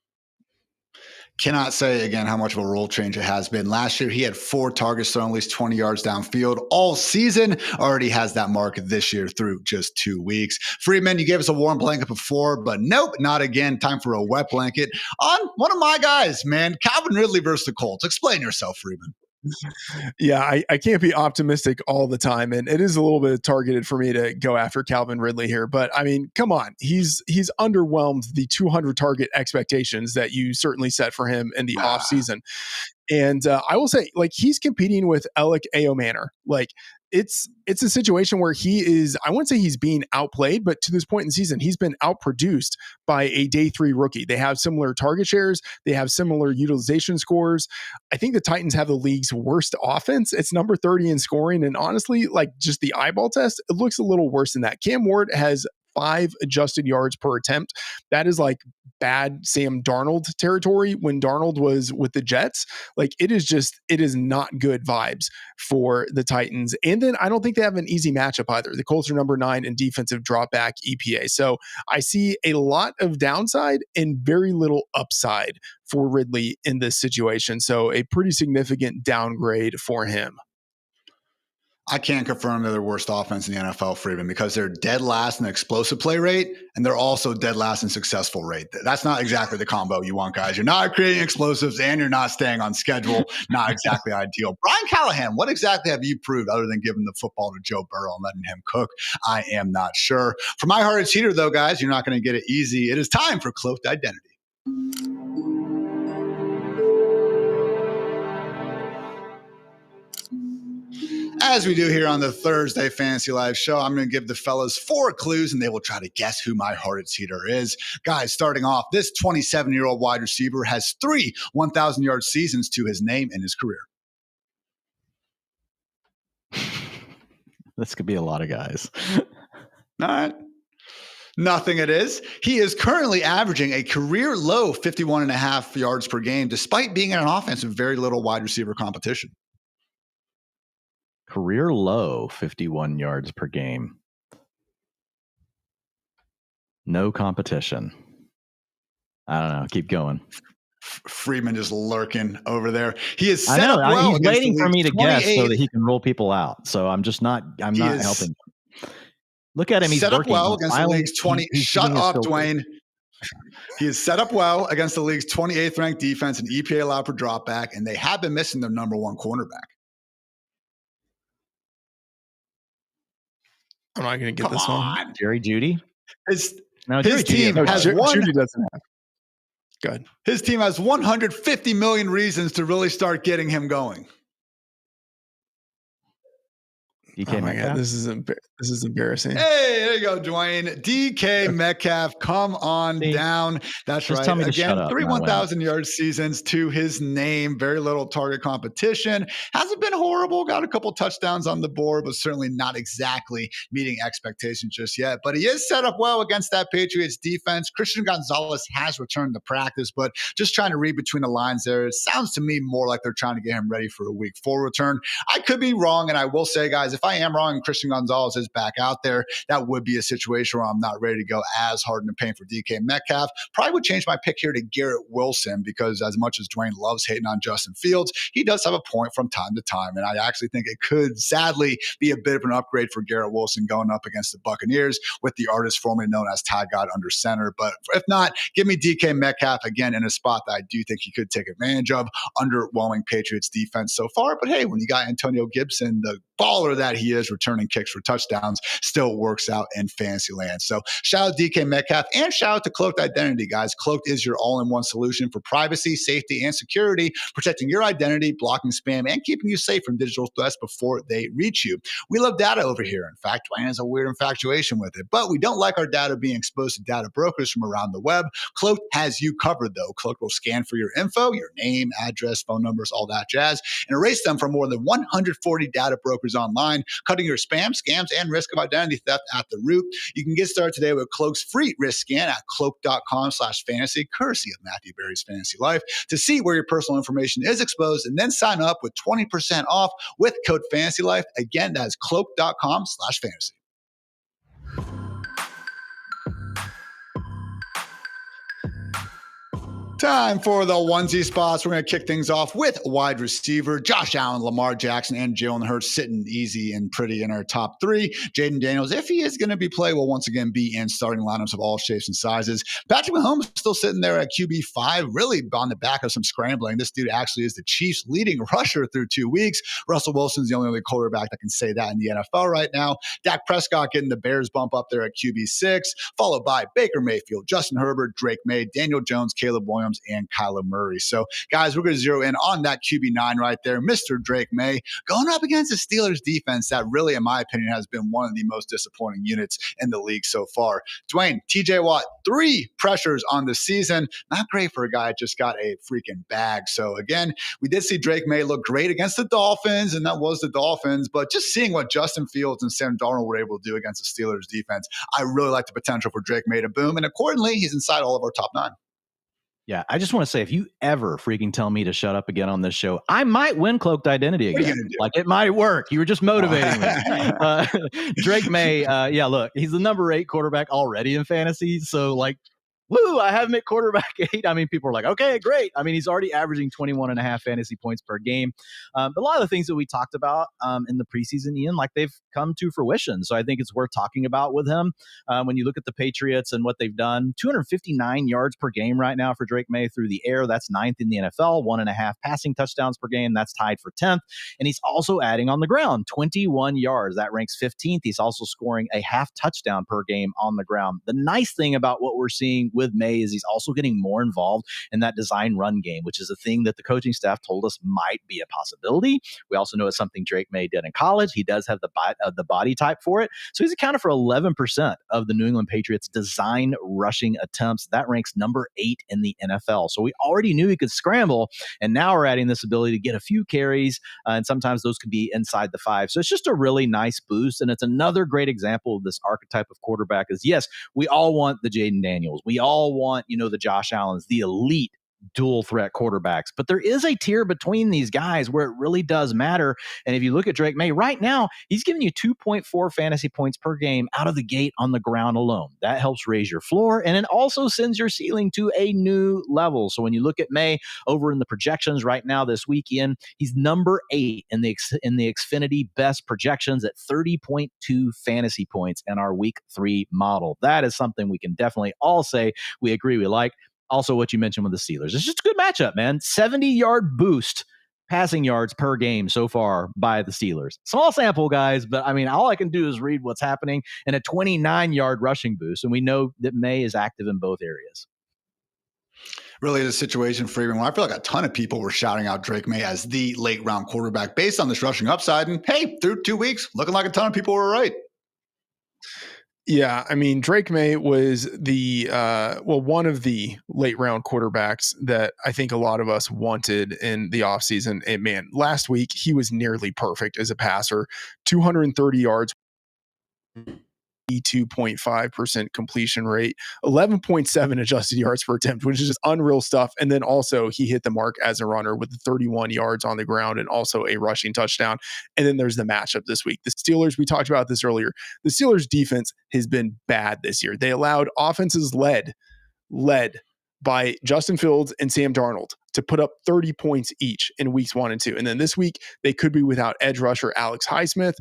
Cannot say again how much of a role change it has been. Last year, he had 4 targets thrown at least 20 yards downfield all season. Already has that mark this year through just 2 weeks. Freedman, you gave us a warm blanket before, but nope, not again. Time for a wet blanket on one of my guys, man. Calvin Ridley versus the Colts. Explain yourself, Freedman. Yeah, I can't be optimistic all the time, and it is a little bit targeted for me to go after Calvin Ridley here. But I mean, come on, he's underwhelmed the 200 target expectations that you certainly set for him in the offseason. And I will say, like, he's competing with Alec Ayomanor. Like, it's a situation where he is, I wouldn't say he's being outplayed, but to this point in the season, he's been outproduced by a day 3 rookie. They have similar target shares. They have similar utilization scores. I think the Titans have the league's worst offense. It's number 30 in scoring. And honestly, like just the eyeball test, it looks a little worse than that. Cam Ward has 5 adjusted yards per attempt. That is like bad Sam Darnold territory when Darnold was with the Jets. Like it is not good vibes for the Titans. And then I don't think they have an easy matchup either. The Colts are number 9 in defensive dropback EPA. So I see a lot of downside and very little upside for Ridley in this situation. So a pretty significant downgrade for him. I can't confirm they're the worst offense in the NFL, Freedman, because they're dead last in explosive play rate, and they're also dead last in successful rate. That's not exactly the combo you want, guys. You're not creating explosives, and you're not staying on schedule. Not exactly ideal. Brian Callahan, what exactly have you proved other than giving the football to Joe Burrow and letting him cook? I am not sure. For my Hartitz heater, though, guys, you're not going to get it easy. It is time for Cloaked Identity. As we do here on the Thursday Fantasy Live show, I'm going to give the fellas 4 clues, and they will try to guess who my Hartitz heater is. Guys, starting off, this 27-year-old wide receiver has 3 1,000-yard seasons to his name in his career. This could be a lot of guys. All right. Nothing it is. He is currently averaging a career low 51.5 yards per game, despite being in an offense with very little wide receiver competition. Career low 51 yards per game. No competition. I don't know. Keep going. Freeman just lurking over there. He is set up well. He's waiting for me to guess so that he can roll people out. So I'm not helping him. Look at him. He's set working. Up well against the league's 20. Shut up, Dwain. He is set up well against the league's 28th ranked defense and EPA allowed per drop back, and they have been missing their number 1 cornerback. I'm not going to get this one. Jerry Jeudy? His team has Jeudy doesn't have. Good. His team has 150 million reasons to really start getting him going. DK Metcalf. God, this is embarrassing. Hey, there you go, Dwain. DK Metcalf, come on down. That's just right. tell me to Again, shut up, 3 1,000-yard seasons to his name. Very little target competition. Hasn't been horrible. Got a couple touchdowns on the board, but certainly not exactly meeting expectations just yet. But he is set up well against that Patriots defense. Christian Gonzalez has returned to practice, but just trying to read between the lines there, it sounds to me more like they're trying to get him ready for a week 4 return. I could be wrong, and I will say, guys, if I am wrong and Christian Gonzalez is back out there, that would be a situation where I'm not ready to go as hard in the paint for DK Metcalf. Probably would change my pick here to Garrett Wilson, because as much as Dwain loves hating on Justin Fields, he does have a point from time to time, and I actually think it could sadly be a bit of an upgrade for Garrett Wilson going up against the Buccaneers with the artist formerly known as Ty God under center. But if not, give me DK Metcalf again in a spot that I do think he could take advantage of. Underwhelming Patriots defense so far, but hey, when you got Antonio Gibson, the baller that he is, returning kicks for touchdowns, still works out in fantasy land. So shout out DK Metcalf, and shout out to Cloaked Identity, guys. Cloaked is your all-in-one solution for privacy, safety, and security, protecting your identity, blocking spam, and keeping you safe from digital threats before they reach you. We love data over here. In fact, Dwayne has a weird infatuation with it, but we don't like our data being exposed to data brokers from around the web. Cloaked has you covered, though. Cloaked will scan for your info, your name, address, phone numbers, all that jazz, and erase them from more than 140 data brokers online, cutting your spam, scams, and risk of identity theft at the root. You can get started today with Cloak's free risk scan at cloaked.com/fantasy, courtesy of Matthew Berry's Fantasy Life, to see where your personal information is exposed, and then sign up with 20% off with code Fantasy Life. Again, that is cloaked.com/fantasy. Time for the onesie spots. We're going to kick things off with wide receiver Josh Allen, Lamar Jackson, and Jalen Hurts sitting easy and pretty in our top 3. Jaden Daniels, if he is going to be played, will once again be in starting lineups of all shapes and sizes. Patrick Mahomes still sitting there at QB5, really on the back of some scrambling. This dude actually is the Chiefs' leading rusher through 2 weeks. Russell Wilson's the only other quarterback that can say that in the NFL right now. Dak Prescott getting the Bears bump up there at QB6, followed by Baker Mayfield, Justin Herbert, Drake May, Daniel Jones, Caleb Williams, and Kyler Murray. So, guys, we're going to zero in on that QB9 right there, Mr. Drake May, going up against the Steelers defense that really, in my opinion, has been one of the most disappointing units in the league so far. Dwayne, TJ Watt, 3 pressures on the season. Not great for a guy that just got a freaking bag. So, again, we did see Drake May look great against the Dolphins, and that was the Dolphins, but just seeing what Justin Fields and Sam Darnold were able to do against the Steelers defense, I really like the potential for Drake May to boom, and accordingly, he's inside all of our top 9. Yeah, I just want to say, if you ever freaking tell me to shut up again on this show, I might win Cloaked Identity again. Like, it might work. You were just motivating me. Drake May, yeah, look, he's the number 8 quarterback already in fantasy. So, like, woo, I have him at quarterback 8. I mean, people are like, okay, great. I mean, he's already averaging 21.5 fantasy points per game. But a lot of the things that we talked about in the preseason, Ian, like, they've come to fruition. So I think it's worth talking about with him. When you look at the Patriots and what they've done, 259 yards per game right now for Drake May through the air. That's 9th in the NFL, 1.5 passing touchdowns per game. That's tied for 10th. And he's also adding on the ground, 21 yards. That ranks 15th. He's also scoring a half touchdown per game on the ground. The nice thing about what we're seeing with May is he's also getting more involved in that design run game, which is a thing that the coaching staff told us might be a possibility. We also know it's something Drake May did in college. He does have the body type for it. So he's accounted for 11% of the New England Patriots design rushing attempts. That ranks number 8 in the NFL. So we already knew he could scramble, and now we're adding this ability to get a few carries, and sometimes those could be inside the 5. So it's just a really nice boost, and it's another great example of this archetype of quarterback is, yes, we all want the Jaden Daniels. We all want, the Josh Allens, the elite dual threat quarterbacks, but there is a tier between these guys where it really does matter. And if you look at Drake May right now, he's giving you 2.4 fantasy points per game out of the gate on the ground alone. That helps raise your floor, and it also sends your ceiling to a new level. So when you look at May over in the projections right now this weekend, he's number 8 in the Xfinity best projections at 30.2 fantasy points in our week 3 model. That is something we can definitely all say we agree we like. Also, what you mentioned with the Steelers. It's just a good matchup, man. 70-yard boost passing yards per game so far by the Steelers. Small sample, guys, but I mean, all I can do is read what's happening in a 29-yard rushing boost, and we know that May is active in both areas. Really is a situation for Freedman. I feel like a ton of people were shouting out Drake May as the late round quarterback based on this rushing upside. And hey, through 2 weeks, looking like a ton of people were right. Yeah, I mean, Drake May was the one of the late round quarterbacks that I think a lot of us wanted in the offseason. And man, last week he was nearly perfect as a passer, 230 yards, 2.5% completion rate, 11.7 adjusted yards per attempt, which is just unreal stuff. And then also he hit the mark as a runner with 31 yards on the ground and also a rushing touchdown. And then there's the matchup this week. The Steelers, we talked about this earlier. The Steelers defense has been bad this year. They allowed offenses led by Justin Fields and Sam Darnold to put up 30 points each in weeks 1 and 2. And then this week, they could be without edge rusher Alex Highsmith,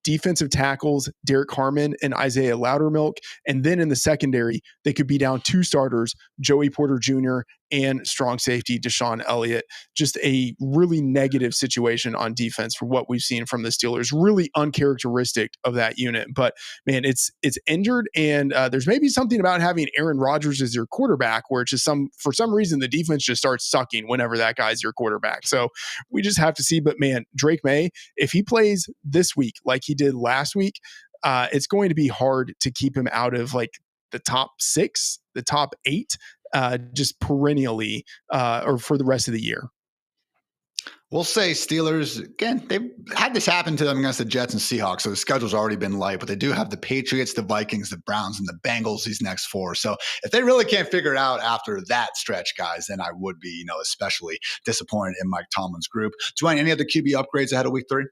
defensive tackles Derek Harmon and Isaiah Loudermilk. And then in the secondary, they could be down 2 starters, Joey Porter Jr. and strong safety Deshaun Elliott. Just a really negative situation on defense for what we've seen from the Steelers. Really uncharacteristic of that unit. But man, it's injured, and there's maybe something about having Aaron Rodgers as your quarterback where it's just for some reason the defense just starts sucking whenever that guy's your quarterback. So we just have to see. But man, Drake May, if he plays this week like he did last week, it's going to be hard to keep him out of like the top 6, the top 8, just perennially or for the rest of the year. We'll say Steelers, again, they've had this happen to them against the Jets and Seahawks, so the schedule's already been light, but they do have the Patriots, the Vikings, the Browns, and the Bengals these next 4. So if they really can't figure it out after that stretch, guys, then I would be, especially disappointed in Mike Tomlin's group. Dwain, any other QB upgrades ahead of week 3?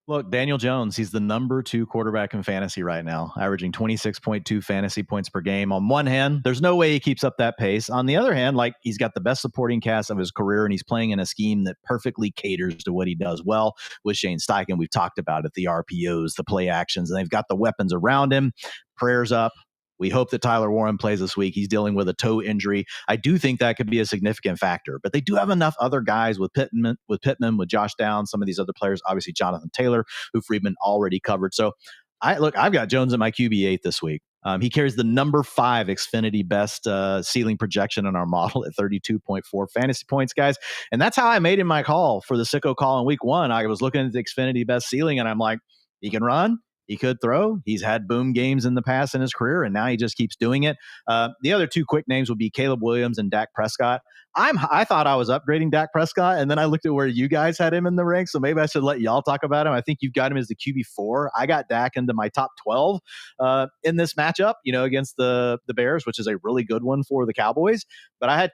Look, Daniel Jones, he's the number 2 quarterback in fantasy right now, averaging 26.2 fantasy points per game. On one hand, there's no way he keeps up that pace. On the other hand, he's got the best supporting cast of his career, and he's playing in a scheme that perfectly caters to what he does well with Shane Steichen. We've talked about it, the RPOs, the play actions, and they've got the weapons around him. Prayers up. We hope that Tyler Warren plays this week. He's dealing with a toe injury. I do think that could be a significant factor, but they do have enough other guys with Pittman, with Josh Downs, some of these other players, obviously Jonathan Taylor, who Freedman already covered. So I've got Jones at my QB8 this week. He carries the number 5 Xfinity best ceiling projection in our model at 32.4 fantasy points, guys. And that's how I made him my call for the Sicko call in week 1. I was looking at the Xfinity best ceiling, and I'm like, he can run. He could throw. He's had boom games in the past in his career, and now he just keeps doing it. The other 2 quick names would be Caleb Williams and Dak Prescott. I thought I was upgrading Dak Prescott, and then I looked at where you guys had him in the ranks, so maybe I should let y'all talk about him. I think you've got him as the QB4. I got Dak into my top 12 in this matchup, against the Bears, which is a really good one for the Cowboys. But I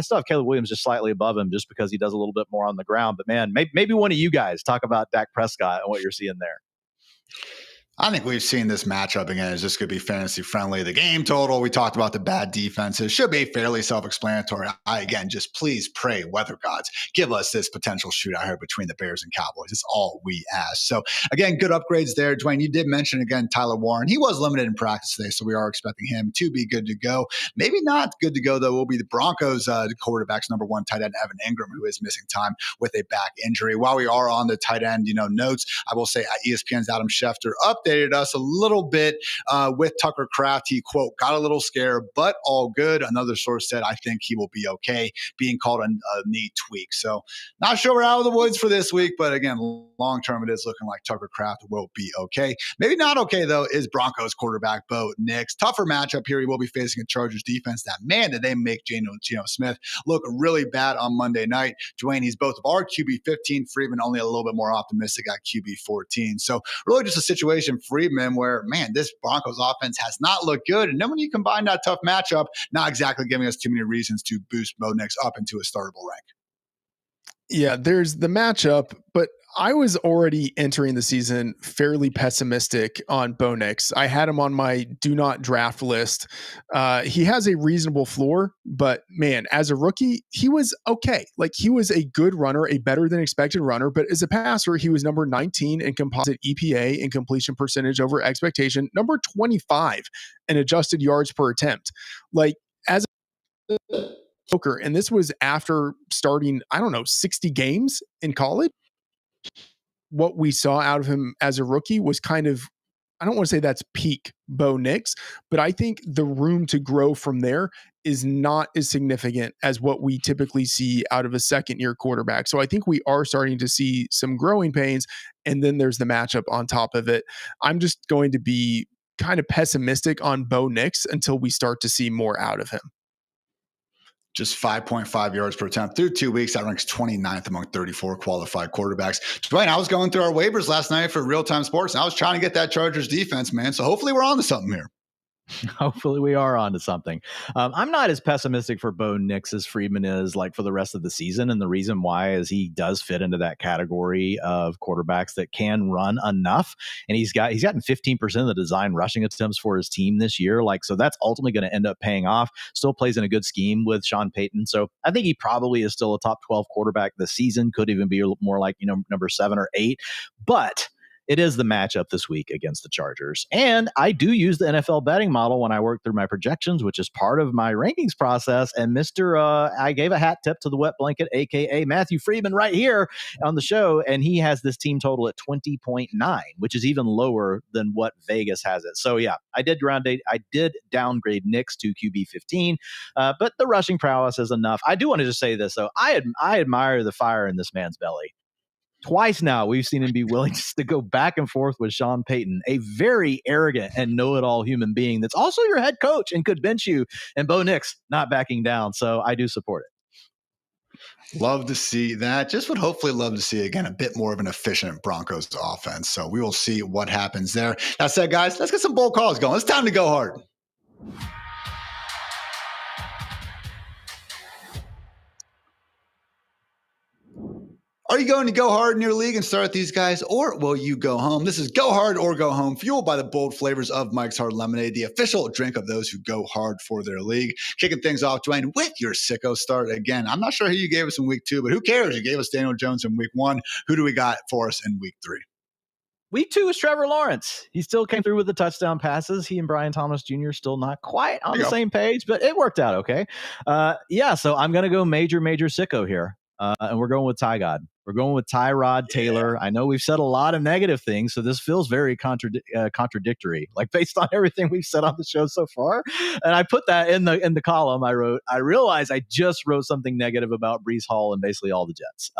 still have Caleb Williams just slightly above him just because he does a little bit more on the ground. But man, maybe one of you guys talk about Dak Prescott and what you're seeing there. I think we've seen this matchup again. Is just going to be fantasy friendly. The game total, we talked about the bad defenses, should be fairly self-explanatory. Again, just please pray, weather gods, give us this potential shootout here between the Bears and Cowboys. It's all we ask. So again, good upgrades there. Dwain, you did mention again Tyler Warren. He was limited in practice today, so we are expecting him to be good to go. Maybe not good to go, though, will be the Broncos quarterback's number 1 tight end, Evan Ingram, who is missing time with a back injury. While we are on the tight end, notes, I will say ESPN's Adam Schefter updated us a little bit with Tucker Kraft. He, quote, got a little scared, but all good. Another source said, I think he will be okay, being called a knee tweak. So not sure we're out of the woods for this week, but again, long-term, it is looking like Tucker Kraft will be okay. Maybe not okay, though, is Broncos quarterback Bo Nix. Tougher matchup here. He will be facing a Chargers defense that, man, did they make Geno Smith look really bad on Monday night. Dwain, he's both of our QB15. Freedman only a little bit more optimistic at QB14. So really just a situation Freedman where, man, this Broncos offense has not looked good. And then when you combine that tough matchup, not exactly giving us too many reasons to boost Bo Nix up into a startable rank. Yeah, there's the matchup, but I was already entering the season fairly pessimistic on Bo Nix. I had him on my do not draft list. He has a reasonable floor, but man, as a rookie, he was okay. He was a good runner, a better than expected runner, but as a passer, he was number 19 in composite EPA and completion percentage over expectation, number 25 in adjusted yards per attempt. As a poker, and this was after starting, 60 games in college. What we saw out of him as a rookie was kind of, I don't want to say that's peak Bo Nix, but I think the room to grow from there is not as significant as what we typically see out of a second-year quarterback. So I think we are starting to see some growing pains, and then there's the matchup on top of it. I'm just going to be kind of pessimistic on Bo Nix until we start to see more out of him. Just 5.5 yards per attempt through 2 weeks. That ranks 29th among 34 qualified quarterbacks. Dwayne, I was going through our waivers last night for Real-Time Sports, and I was trying to get that Chargers defense, man. So hopefully we're on to something here. Hopefully we are on to something. I'm not as pessimistic for Bo Nix as Freedman is like for the rest of the season. And the reason why is he does fit into that category of quarterbacks that can run enough. And he's gotten 15% of the design rushing attempts for his team this year. Like, so that's ultimately going to end up paying off. Still plays in a good scheme with Sean Payton. So I think he probably is still a top 12 quarterback this season. Could even be more like, number 7 or 8. But it is the matchup this week against the Chargers. And I do use the NFL betting model when I work through my projections, which is part of my rankings process. And I gave a hat tip to the wet blanket, a.k.a. Matthew Freedman, right here on the show. And he has this team total at 20.9, which is even lower than what Vegas has it. So, yeah, I did downgrade Nix to QB 15, but the rushing prowess is enough. I do want to just say this, though. I admire the fire in this man's belly. Twice now, we've seen him be willing just to go back and forth with Sean Payton, a very arrogant and know-it-all human being that's also your head coach and could bench you, and Bo Nix not backing down. So I do support it. Love to see that. Just would hopefully love to see, again, a bit more of an efficient Broncos offense. So we will see what happens there. That said, guys, let's get some bold calls going. It's time to go hard. Are you going to go hard in your league and start with these guys, or will you go home? This is Go Hard or Go Home, fueled by the bold flavors of Mike's Hard Lemonade, the official drink of those who go hard for their league. Kicking things off, Dwayne, with your Sicko start again. I'm not sure who you gave us in week 2, but who cares? You gave us Daniel Jones in week 1. Who do we got for us in week 3? Week 2 is Trevor Lawrence. He still came through with the touchdown passes. He and Brian Thomas Jr. still not quite on the same page, but it worked out okay. So I'm going to go major Sicko here. And we're going with Ty God. We're going with Tyrod Taylor. I know we've said a lot of negative things, so this feels very contradictory, like based on everything we've said on the show so far. And I put that in the column I wrote. I realized I just wrote something negative about Breece Hall and basically all the Jets.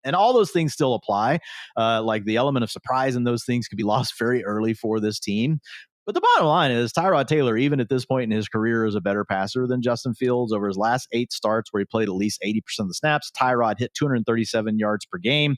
And all those things still apply. Like the element of surprise and those things could be lost very early for this team. But the bottom line is Tyrod Taylor, even at this point in his career, is a better passer than Justin Fields. Over his last 8 starts where he played at least 80% of the snaps, Tyrod hit 237 yards per game.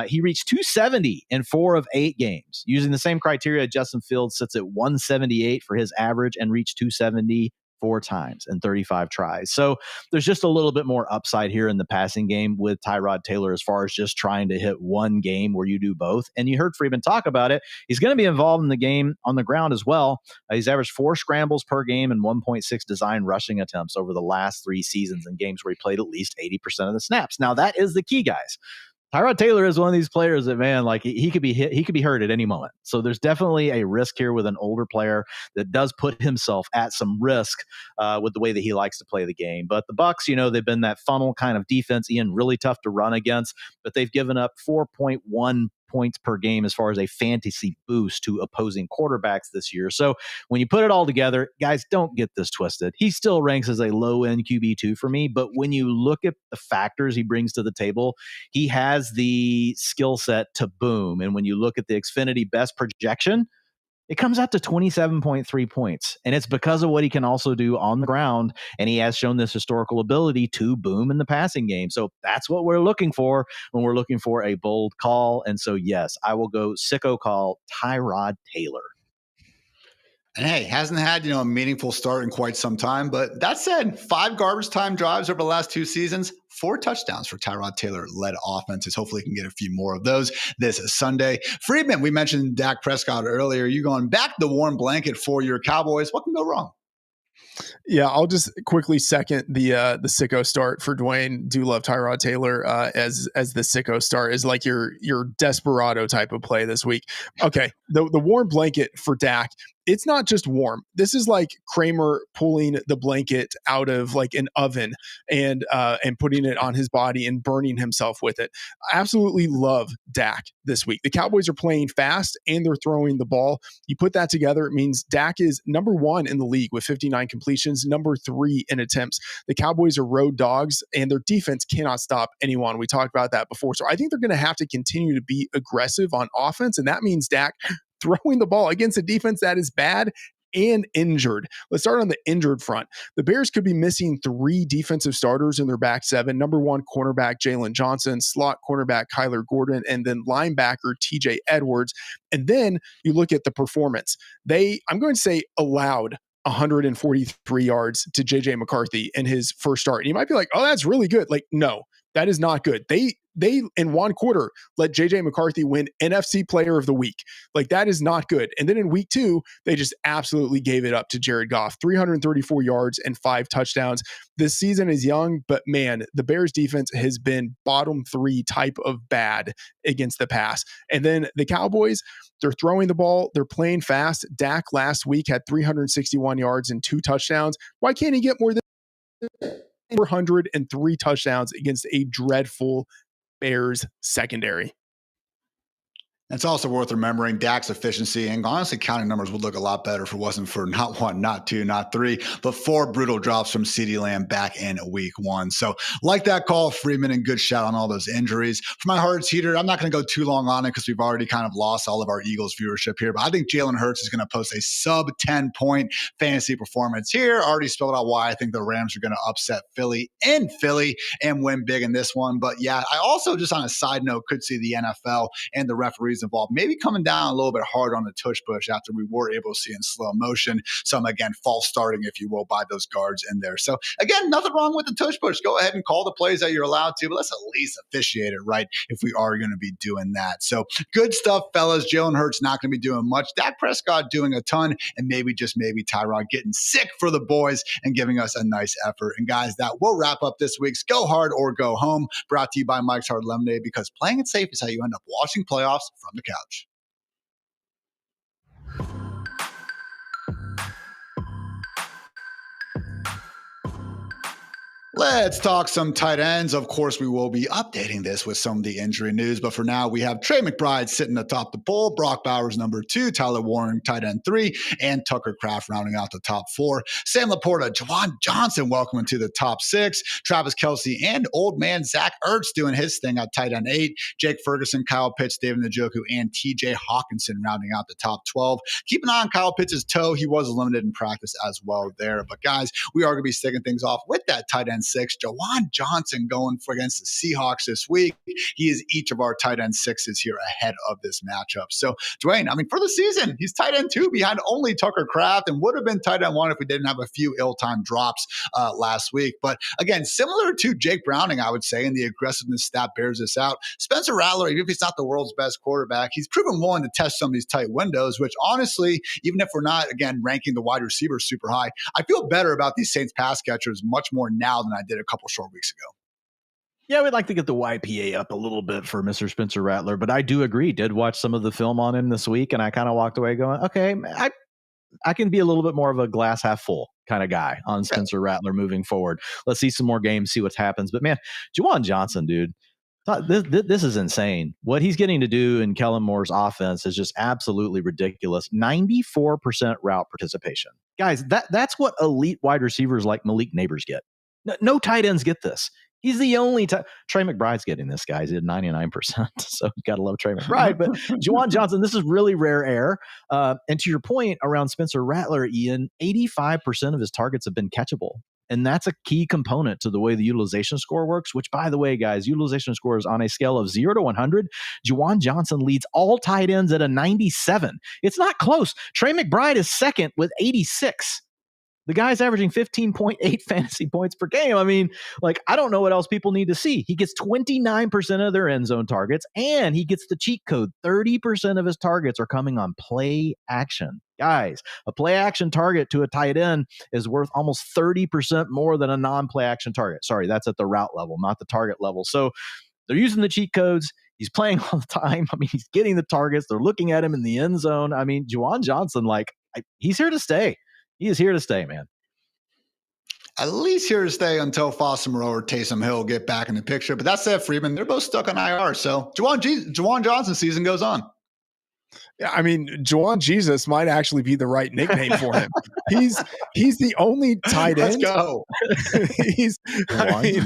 He reached 270 in 4 of 8 games. Using the same criteria, Justin Fields sits at 178 for his average and reached 270 4 times in 35 tries. So there's just a little bit more upside here in the passing game with Tyrod Taylor as far as just trying to hit one game where you do both. And you heard Freedman talk about it. He's going to be involved in the game on the ground as well. He's averaged 4 scrambles per game and 1.6 design rushing attempts over the last 3 seasons in games where he played at least 80% of the snaps. Now that is the key, guys. Tyrod Taylor is one of these players that, man, like he could be hit, he could be hurt at any moment. So there's definitely a risk here with an older player that does put himself at some risk with the way that he likes to play the game. But the Bucs, they've been that funnel kind of defense, Ian, really tough to run against, but they've given up 4.1 points per game as far as a fantasy boost to opposing quarterbacks this year. So when you put it all together, guys, don't get this twisted. He still ranks as a low-end QB2 for me, but when you look at the factors he brings to the table, he has the skill set to boom. And when you look at the Xfinity best projection, it comes out to 27.3 points. And it's because of what he can also do on the ground. And he has shown this historical ability to boom in the passing game. So that's what we're looking for when we're looking for a bold call. And so, yes, I will go Sicko call Tyrod Taylor. And hey, hasn't had, a meaningful start in quite some time. But that said, 5 garbage time drives over the last 2 seasons, 4 touchdowns for Tyrod Taylor-led offenses. Hopefully he can get a few more of those this Sunday. Freedman, we mentioned Dak Prescott earlier. You going back the warm blanket for your Cowboys. What can go wrong? Yeah, I'll just quickly second the Sicko start for Dwain. Do love Tyrod Taylor as the Sicko start is like your desperado type of play this week. Okay, the warm blanket for Dak it's not just warm. This is like Kramer pulling the blanket out of like an oven and putting it on his body and burning himself with it. I absolutely love Dak this week. The Cowboys are playing fast and they're throwing the ball. You put that together, it means Dak is number 1 in the league with 59 completions, number 3 in attempts. The Cowboys are road dogs and their defense cannot stop anyone. We talked about that before. So I think they're going to have to continue to be aggressive on offense. And that means Dak throwing the ball against a defense that is bad and injured. Let's start on the injured front. The Bears could be missing 3 defensive starters in their back 7. Number 1 cornerback Juwan Johnson, slot cornerback Kyler Gordon, and then linebacker TJ Edwards. And then you look at the performance. I'm going to say, allowed 143 yards to JJ McCarthy in his first start. And you might be like, oh, that's really good. Like, no, that is not good. They in one quarter let JJ McCarthy win NFC Player of the Week. Like, that is not good. And then in week 2, they just absolutely gave it up to Jared Goff, 334 yards and 5 touchdowns. This season is young, but man, the Bears defense has been bottom 3 type of bad against the pass. And then the Cowboys, they're throwing the ball. They're playing fast. Dak last week had 361 yards and 2 touchdowns. Why can't he get more than 403 touchdowns against a dreadful Bears secondary? It's also worth remembering Dak's efficiency and honestly counting numbers would look a lot better if it wasn't for not 1, not 2, not 3, but 4 brutal drops from CeeDee Lamb back in week 1. So like that call, Freedman, and good shout on all those injuries. For my Hartitz heater, I'm not going to go too long on it because we've already kind of lost all of our Eagles viewership here, but I think Jalen Hurts is going to post a sub 10-point fantasy performance here. Already spelled out why I think the Rams are going to upset Philly in Philly and win big in this one. But yeah, I also, just on a side note, could see the NFL and the referees involved maybe coming down a little bit hard on the tush push after we were able to see in slow motion some, again, false starting, if you will, by those guards in there. So again, nothing wrong with the tush push. Go ahead and call the plays that you're allowed to, but let's at least officiate it right if we are going to be doing that. So good stuff, fellas. Jalen Hurts not going to be doing much. Dak Prescott doing a ton, and maybe, just maybe, Tyrod getting sick for the boys and giving us a nice effort. And guys, that will wrap up this week's Go Hard or Go Home, brought to you by Mike's Hard Lemonade, because playing it safe is how you end up watching playoffs from the couch. Let's talk some tight ends. Of course, we will be updating this with some of the injury news, but for now, we have Trey McBride sitting atop the poll, Brock Bowers number 2, Tyler Warren tight end 3, and Tucker Kraft rounding out the top 4. Sam Laporta, Juwan Johnson welcome into the top 6, Travis Kelce, and old man Zach Ertz doing his thing at tight end 8, Jake Ferguson, Kyle Pitts, David Njoku, and TJ Hawkinson rounding out the top 12. Keep an eye on Kyle Pitts' toe. He was limited in practice as well there. But guys, we are going to be sticking things off with that tight end 6, Juwan Johnson going for against the Seahawks this week. He is each of our tight end 6s here ahead of this matchup. So Dwain, I mean, for the season, he's tight end 2 behind only Tucker Kraft, and would have been tight end 1 if we didn't have a few ill-timed drops last week. But again, similar to Jake Browning, I would say, and the aggressiveness stat bears this out. Spencer Rattler, even if he's not the world's best quarterback, he's proven willing to test some of these tight windows, which honestly, even if we're not, again, ranking the wide receivers super high, I feel better about these Saints pass catchers much more now than I did a couple short weeks ago. Yeah, we'd like to get the YPA up a little bit for Mr. Spencer Rattler, but I do agree. Did watch some of the film on him this week, and I kind of walked away going, okay, I can be a little bit more of a glass half full kind of guy on Spencer Rattler moving forward. Let's see some more games, see what happens. But man, Juwan Johnson, dude, this is insane. What he's getting to do in Kellen Moore's offense is just absolutely ridiculous. 94% route participation. Guys, that's what elite wide receivers like Malik Neighbors get. No tight ends get this. He's the only Trey McBride's getting this, guys. He had 99%. So you got to love Trey McBride. But Juwan Johnson, this is really rare air. And to your point around Spencer Rattler, Ian, 85% of his targets have been catchable. And that's a key component to the way the utilization score works, which, by the way, guys, utilization score is on a scale of 0 to 100. Juwan Johnson leads all tight ends at a 97. It's not close. Trey McBride is second with 86. The guy's averaging 15.8 fantasy points per game. I mean, like, I don't know what else people need to see. He gets 29% of their end zone targets, and he gets the cheat code. 30% of his targets are coming on play action. Guys, a play action target to a tight end is worth almost 30% more than a non-play action target. Sorry, that's at the route level, not the target level. So they're using the cheat codes. He's playing all the time. I mean, he's getting the targets. They're looking at him in the end zone. I mean, Juwan Johnson, like, he's here to stay. He is here to stay, man. At least here to stay until Foster Moreau or Taysom Hill get back in the picture. But that said, Freedman, they're both stuck on IR. So Juwan Johnson season goes on. Yeah, I mean, Juwan Jesus might actually be the right nickname for him. He's the only tight end. Let's go.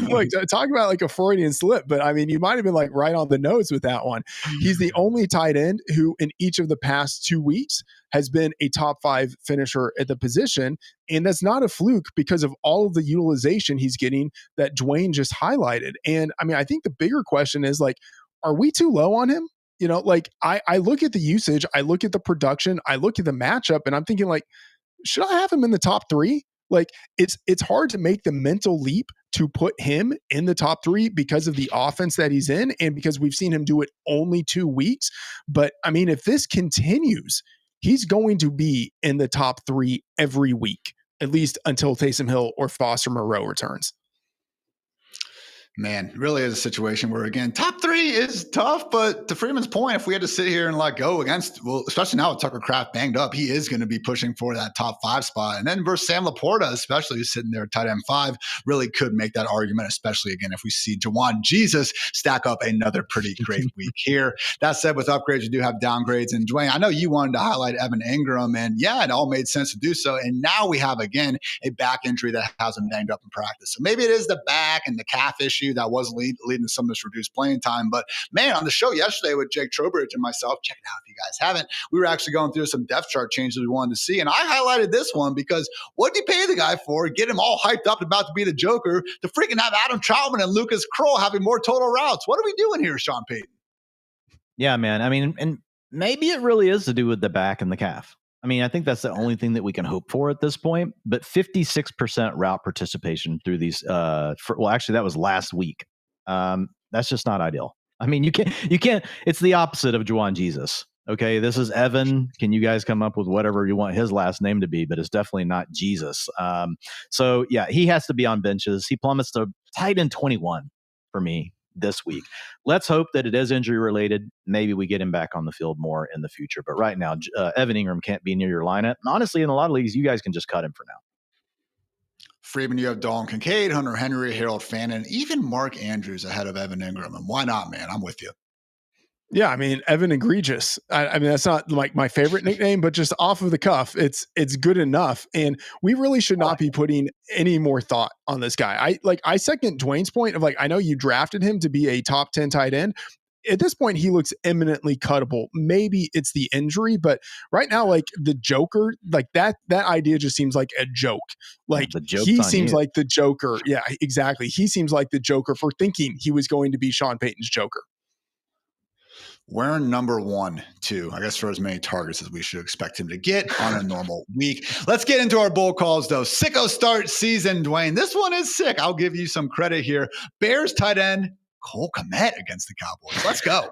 Look, talk about like a Freudian slip, but I mean, you might have been like right on the nose with that one. He's the only tight end who in each of the past 2 weeks has been a top 5 finisher at the position. And that's not a fluke because of all of the utilization he's getting that Dwain just highlighted. And I mean, I think the bigger question is like, are we too low on him? You know, like I look at the usage, I look at the production, I look at the matchup, and I'm thinking like, should I have him in the top 3? Like it's hard to make the mental leap to put him in the top 3 because of the offense that he's in and because we've seen him do it only 2 weeks. But I mean, if this continues, he's going to be in the top 3 every week, at least until Taysom Hill or Foster Moreau returns. Man, really is a situation where, again, top 3 is tough, but to Freeman's point, if we had to sit here and like go against, well, especially now with Tucker Kraft banged up, he is going to be pushing for that top 5 spot. And then versus Sam Laporta, especially who's sitting there at tight end 5, really could make that argument, especially again, if we see Juwan Jesus stack up another pretty great week here. That said, with upgrades, you do have downgrades. And Dwain, I know you wanted to highlight Evan Ingram, and yeah, it all made sense to do so. And now we have, again, a back injury that has him banged up in practice. So maybe it is the back and the calf issue that was leading to some of this reduced playing time. But man, on the show yesterday with Jake Trowbridge and myself, check it out if you guys haven't, we were actually going through some depth chart changes we wanted to see. And I highlighted this one because what did you pay the guy for? Get him all hyped up about to be the Joker to freaking have Adam Troutman and Lucas Kroll having more total routes. What are we doing here, Sean Payton? Yeah, man. I mean, and maybe it really is to do with the back and the calf. I mean, I think that's the only thing that we can hope for at this point. But 56% route participation through these. Well, actually, that was last week. That's just not ideal. I mean, you can't. It's the opposite of Juwan Jesus. Okay, this is Evan. Can you guys come up with whatever you want his last name to be? But it's definitely not Jesus. So yeah, he has to be on benches. He plummets to tight end 21 for me this week. Let's hope that it is injury related. Maybe we get him back on the field more in the future. But right now, Evan Ingram can't be near your lineup. And honestly, in a lot of leagues, you guys can just cut him for now. Freeman, you have Dalton Kincaid, Hunter Henry, Harold Fannin, even Mark Andrews ahead of Evan Ingram. And why not, man? I'm with you. Yeah, I mean, Evan Egregious. I mean, that's not like my favorite nickname, but just off of the cuff, it's good enough. And we really should not be putting any more thought on this guy. I second Dwayne's point of like, I know you drafted him to be a top 10 tight end. At this point, he looks eminently cuttable. Maybe it's the injury, but right now, like the Joker, like that idea just seems like a joke. Like he seems like the Joker. Yeah, exactly. He seems like the Joker for thinking he was going to be Sean Payton's Joker. We're number 1, 2, I guess, for as many targets as we should expect him to get on a normal week. Let's get into our bold calls, though. Sicko start season, Dwain. This one is sick. I'll give you some credit here. Bears tight end Cole Kmet against the Cowboys. Let's go.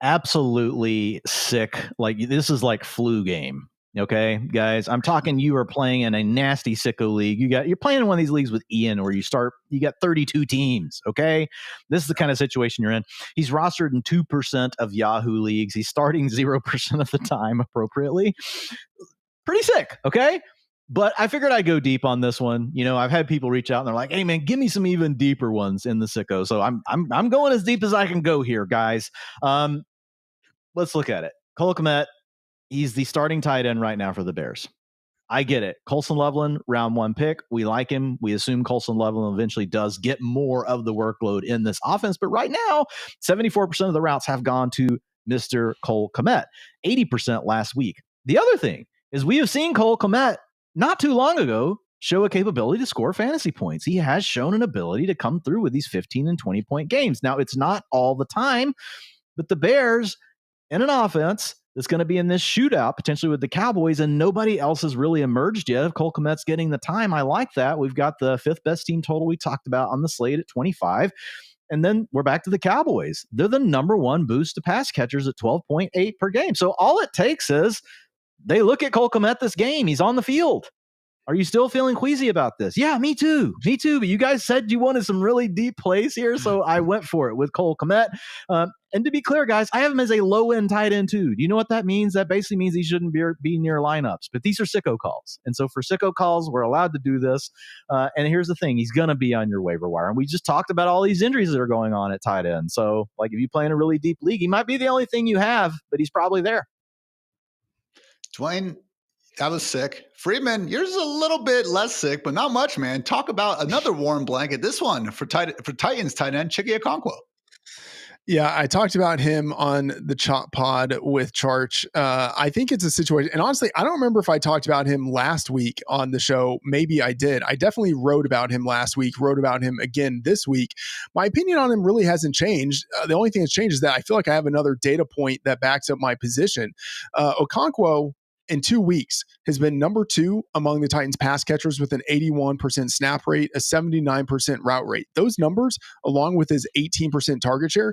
Absolutely sick. Like this is like flu game. Okay, guys, I'm talking. You are playing in a nasty sicko league. You're playing in one of these leagues with Ian, where you got 32 teams. Okay, this is the kind of situation you're in. He's rostered in 2% of Yahoo leagues. He's starting 0% of the time appropriately. Pretty sick. Okay. But I figured I'd go deep on this one. You know, I've had people reach out and they're like, "Hey man, give me some even deeper ones in the sicko." So I'm going as deep as I can go here, guys. Let's look at it. Cole Kmet, he's the starting tight end right now for the Bears. I get it. Colson Loveland, round 1 pick. We like him. We assume Colson Loveland eventually does get more of the workload in this offense. But right now, 74% of the routes have gone to Mr. Cole Kmet, 80% last week. The other thing is we have seen Cole Kmet not too long ago show a capability to score fantasy points. He has shown an ability to come through with these 15 and 20 point games. Now, it's not all the time, but the Bears in an offense that's going to be in this shootout potentially with the Cowboys, and nobody else has really emerged yet. If Cole Kmet's getting the time, I like that. We've got the 5th best team total we talked about on the slate at 25. And then we're back to the Cowboys. They're the number 1 boost to pass catchers at 12.8 per game. So all it takes is they look at Cole Kmet this game. He's on the field. Are you still feeling queasy about this? Yeah, me too. Me too. But you guys said you wanted some really deep plays here, so I went for it with Cole Kmet. And to be clear, guys, I have him as a low-end tight end too. Do you know what that means? That basically means he shouldn't be near lineups. But these are Sicko calls. And so for Sicko calls, we're allowed to do this. And here's the thing. He's going to be on your waiver wire. And we just talked about all these injuries that are going on at tight end. So like if you play in a really deep league, he might be the only thing you have, but he's probably there. Dwain, that was sick. Freedman, yours is a little bit less sick, but not much, man. Talk about another warm blanket. This one for Titans tight end, Chike Okonkwo. Yeah, I talked about him on the Chop Pod with Charch. I think it's a situation, and honestly, I don't remember if I talked about him last week on the show. Maybe I did. I definitely wrote about him last week, wrote about him again this week. My opinion on him really hasn't changed. The only thing that's changed is that I feel like I have another data point that backs up my position. Okonkwo, in 2 weeks, has been number 2 among the Titans pass catchers with an 81% snap rate, a 79% route rate. Those numbers, along with his 18% target share,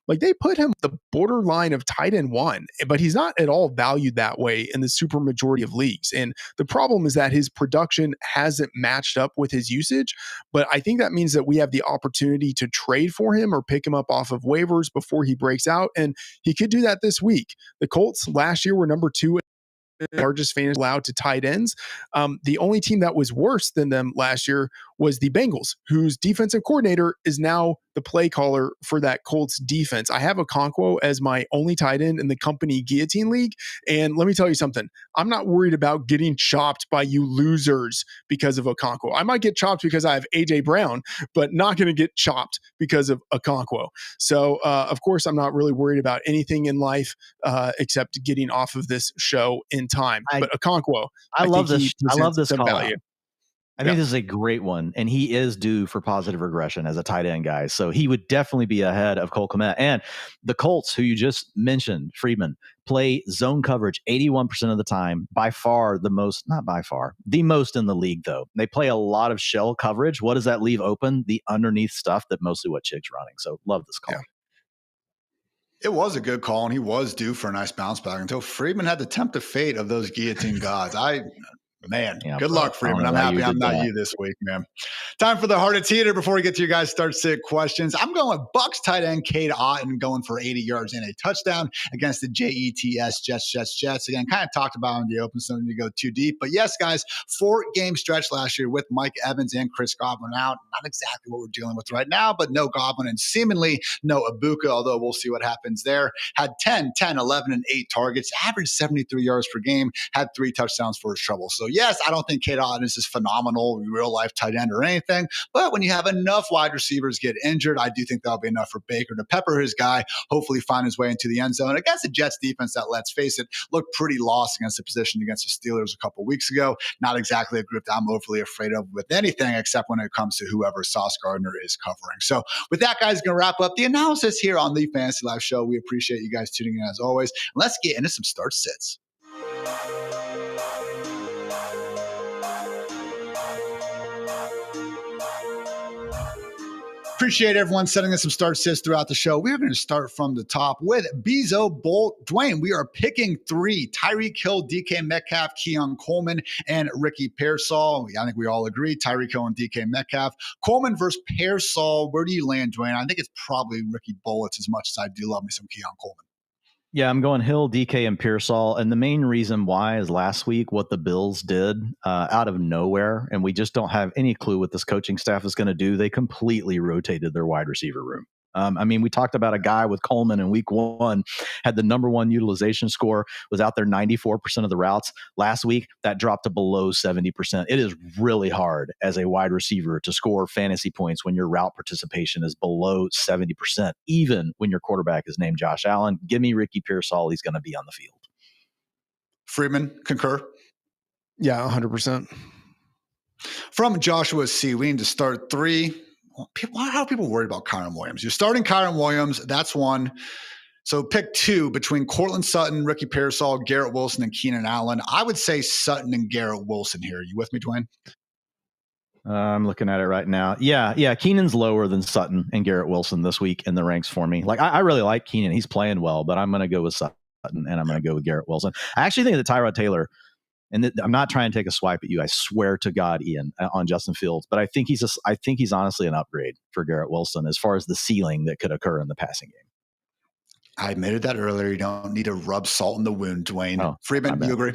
like they put him the borderline of tight end 1, but he's not at all valued that way in the super majority of leagues. And the problem is that his production hasn't matched up with his usage. But I think that means that we have the opportunity to trade for him or pick him up off of waivers before he breaks out. And he could do that this week. The Colts last year were number 2 largest fans allowed to tight ends. The only team that was worse than them last year was the Bengals, whose defensive coordinator is now the play caller for that Colts defense. I have Okonkwo as my only tight end in the company guillotine league. And let me tell you something. I'm not worried about getting chopped by you losers because of Okonkwo. I might get chopped because I have AJ Brown, but not going to get chopped because of Okonkwo. So, of course, I'm not really worried about anything in life except getting off of this show in time. But Okonkwo, I love this call value. I think this is a great one, and he is due for positive regression as a tight end guy. So he would definitely be ahead of Cole Kmet. And the Colts, who you just mentioned, Freedman, play zone coverage 81% of the time, by far the most, not by far, the most in the league, though. They play a lot of shell coverage. What does that leave open? The underneath stuff that mostly what Chig's running. So love this call. Yeah. It was a good call, and he was due for a nice bounce back until Freedman had to tempt the fate of those guillotine gods. Good luck, Freeman. I'm happy I'm not you this week, man. Time for the hardest heater before we get to your guys' start sit questions. I'm going with Bucks tight end Cade Otton going for 80 yards and a touchdown against the Jets. Jets. Again, kind of talked about in the open, so to go too deep. But yes, guys, 4-game stretch last year with Mike Evans and Chris Godwin out. Not exactly what we're dealing with right now, but no Godwin and seemingly no Ibuka, although we'll see what happens there. Had 10, 11, and 8 targets, averaged 73 yards per game, had 3 touchdowns for his trouble. So yes, I don't think Cade Otton is this phenomenal real-life tight end or anything, but when you have enough wide receivers get injured, I do think that'll be enough for Baker to pepper his guy, hopefully find his way into the end zone against the Jets defense that, let's face it, looked pretty lost against the position against the Steelers a couple weeks ago. Not exactly a group that I'm overly afraid of with anything except when it comes to whoever Sauce Gardner is covering. So with that, guys, going to wrap up the analysis here on the Fantasy Live Show. We appreciate you guys tuning in as always. Let's get into some start sits. Appreciate everyone sending us some start sits throughout the show. We're going to start from the top with Bezo, Bolt, Dwain. We are picking 3: Tyreek Hill, DK Metcalf, Keon Coleman, and Ricky Pearsall. I think we all agree, Tyreek Hill and DK Metcalf. Coleman versus Pearsall. Where do you land, Dwain? I think it's probably Ricky Bullets as much as I do love me some Keon Coleman. Yeah, I'm going Hill, DK, and Pearsall. And the main reason why is last week what the Bills did out of nowhere, and we just don't have any clue what this coaching staff is going to do. They completely rotated their wide receiver room. We talked about a guy with Coleman in week 1, had the number 1 utilization score, was out there 94% of the routes. Last week, that dropped to below 70%. It is really hard as a wide receiver to score fantasy points when your route participation is below 70%, even when your quarterback is named Josh Allen. Give me Ricky Pearsall. He's going to be on the field. Freeman, concur? Yeah, 100%. From Joshua C., we need to start 3. How are people worried about Kyren Williams? You're starting Kyren Williams. That's 1. So pick 2 between Cortland Sutton, Ricky Pearsall, Garrett Wilson, and Keenan Allen. I would say Sutton and Garrett Wilson here. You with me, Dwain? I'm looking at it right now. Yeah. Keenan's lower than Sutton and Garrett Wilson this week in the ranks for me. Like I really like Keenan. He's playing well, but I'm going to go with Sutton and I'm going to go with Garrett Wilson. I actually think that Tyrod Taylor and I'm not trying to take a swipe at you. I swear to God, Ian, on Justin Fields, but I think he's honestly an upgrade for Garrett Wilson as far as the ceiling that could occur in the passing game. I admitted that earlier. You don't need to rub salt in the wound, Dwain. Oh, Freedman, you agree?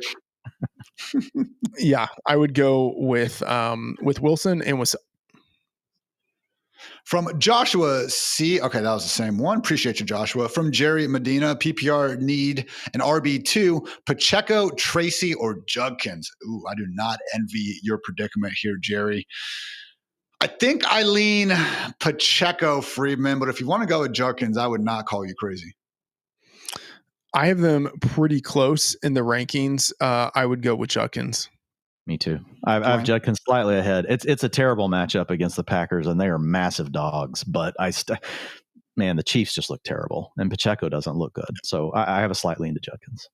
Yeah, I would go with Wilson and with. From Joshua C. Okay, that was the same one. Appreciate you, Joshua. From Jerry Medina, PPR need an RB2, Pacheco, Tracy, or Judkins. Ooh, I do not envy your predicament here, Jerry. I think I lean Pacheco, Freedman, but if you want to go with Judkins, I would not call you crazy. I have them pretty close in the rankings. I would go with Judkins. Me too. I've Judkins slightly ahead. It's a terrible matchup against the Packers, and they are massive dogs. But the Chiefs just look terrible, and Pacheco doesn't look good. So I have a slight lean to Judkins.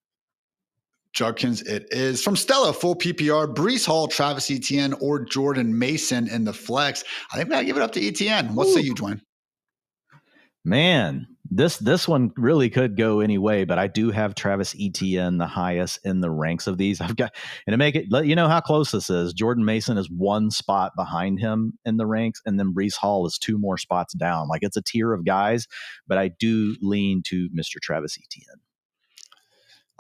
Judkins it is. From Stella, full PPR, Breece Hall, Travis Etienne, or Jordan Mason in the flex. I think I give it up to Etienne. What say you, Dwain? Man, this one really could go any way, but I do have Travis Etienne the highest in the ranks of these. And to make it, let you know how close this is, Jordan Mason is one spot behind him in the ranks, and then Breece Hall is two more spots down. Like, it's a tier of guys, but I do lean to Mr. Travis Etienne.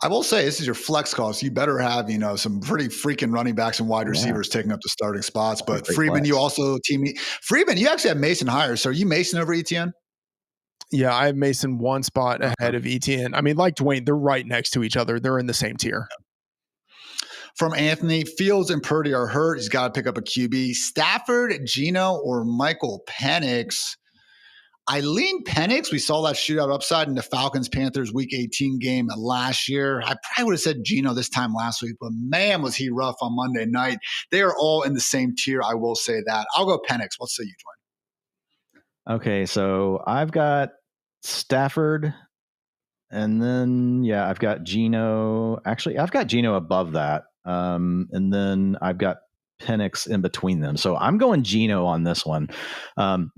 I will say this is your flex call, so you better have, some pretty freaking running backs and wide receivers taking up the starting spots. But Freeman, flex. You also Freeman, you actually have Mason higher. So are you Mason over Etienne? Yeah, I have Mason one spot ahead of Etienne. I mean, like Dwain, they're right next to each other. They're in the same tier. From Anthony, Fields and Purdy are hurt. He's got to pick up a QB. Stafford, Geno, or Michael Penix. I lean Penix. We saw that shootout upside in the Falcons-Panthers Week 18 game last year. I probably would have said Geno this time last week, but man, was he rough on Monday night. They are all in the same tier. I will say that. I'll go Penix. What say you, Dwain? Okay, so I've got Stafford, and then I've got Geno. Actually, I've got Geno above that, and then I've got Penix in between them. So I'm going Geno on this one.